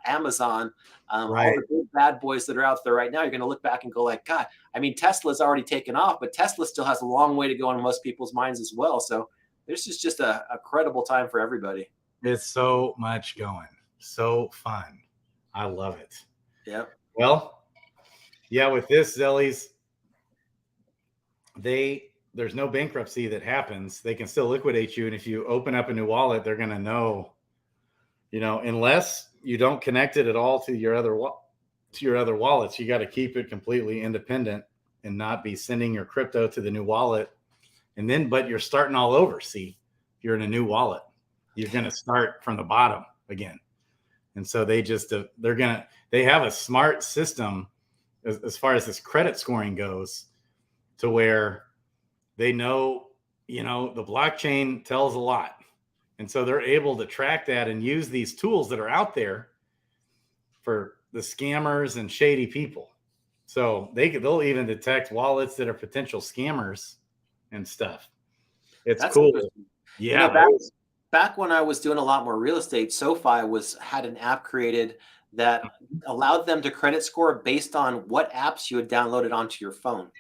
Amazon, all the big bad boys that are out there right now, you're going to look back and go like, God, I mean, Tesla's already taken off, but Tesla still has a long way to go in most people's minds as well. So this is just a credible time for everybody. It's so much going. So fun. I love it. Yep. Well, yeah, with this, Zellies, there's no bankruptcy that happens. They can still liquidate you. And if you open up a new wallet, they're going to know, unless you don't connect it at all to your other wallets, you got to keep it completely independent and not be sending your crypto to the new wallet. And then, but you're starting all over. See, you're in a new wallet. You're going to start from the bottom again. And so they just they have a smart system as far as this credit scoring goes, to where they know, the blockchain tells a lot. And so they're able to track that and use these tools that are out there for the scammers and shady people. So they'll even detect wallets that are potential scammers and stuff. It's That's cool. interesting. Yeah. Back when I was doing a lot more real estate, SoFi had an app created that allowed them to credit score based on what apps you had downloaded onto your phone.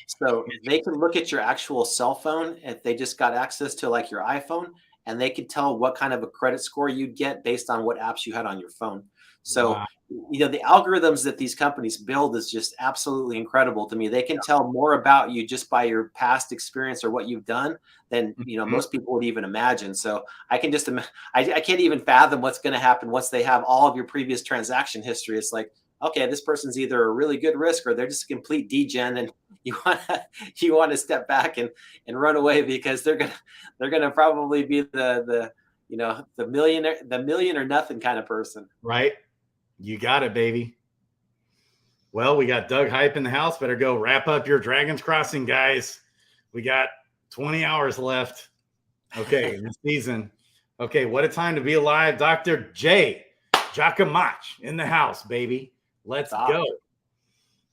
So they can look at your actual cell phone if they just got access to like your iPhone, and they could tell what kind of a credit score you'd get based on what apps you had on your phone. So, wow. The algorithms that these companies build is just absolutely incredible to me. They can tell more about you just by your past experience or what you've done than, most people would even imagine. So I can just, I can't even fathom what's going to happen once they have all of your previous transaction history. It's like, okay, this person's either a really good risk or they're just a complete degen, and you want to step back and run away, because they're gonna probably be the million or nothing kind of person. Right. You got it, baby. Well, we got Doug Hype in the house. Better go wrap up your Dragon's Crossing, guys. We got 20 hours left. Okay, in the season. Okay, what a time to be alive. Dr. J. Jacamach in the house, baby. Let's go.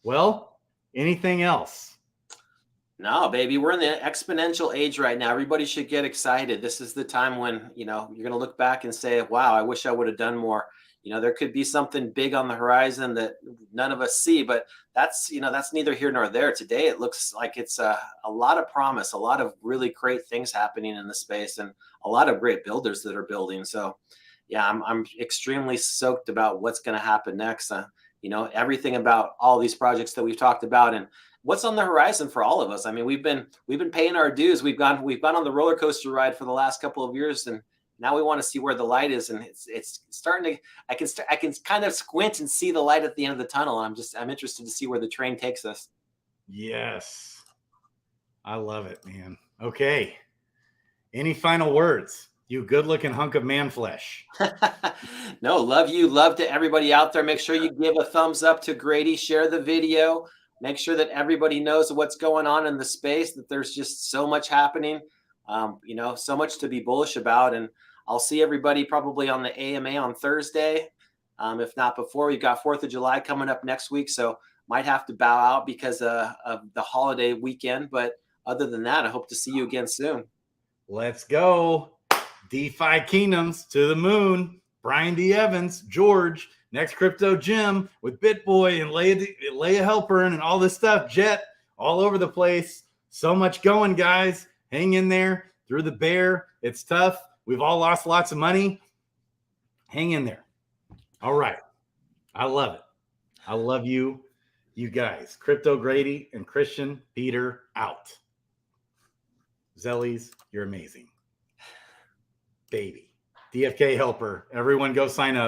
Well, anything else? No, baby, we're in the exponential age right now. Everybody should get excited. This is the time when, you're going to look back and say, wow, I wish I would have done more. There could be something big on the horizon that none of us see, but that's neither here nor there. Today, it looks like it's a lot of promise, a lot of really great things happening in the space, and a lot of great builders that are building. So yeah, I'm extremely stoked about what's going to happen next. Everything about all these projects that we've talked about and what's on the horizon for all of us. I mean, we've been paying our dues. We've gone on the roller coaster ride for the last couple of years, and now we want to see where the light is. And it's starting to. I can kind of squint and see the light at the end of the tunnel. I'm interested to see where the train takes us. Yes, I love it, man. Okay, any final words? You good-looking hunk of man flesh. No, love you. Love to everybody out there. Make sure you give a thumbs up to Grady. Share the video. Make sure that everybody knows what's going on in the space, that there's just so much happening, so much to be bullish about. And I'll see everybody probably on the AMA on Thursday. If not before. We've got 4th of July coming up next week, so might have to bow out because of the holiday weekend. But other than that, I hope to see you again soon. Let's go. DeFi Kingdoms to the moon. Brian D. Evans, George, next Crypto Gym with BitBoy and Leia Helper and all this stuff. Jet all over the place. So much going, guys. Hang in there through the bear. It's tough. We've all lost lots of money. Hang in there. All right. I love it. I love you guys. Crypto Grady and Kristian Peter out. Zellies, you're amazing. Baby. DFK Helper. Everyone go sign up.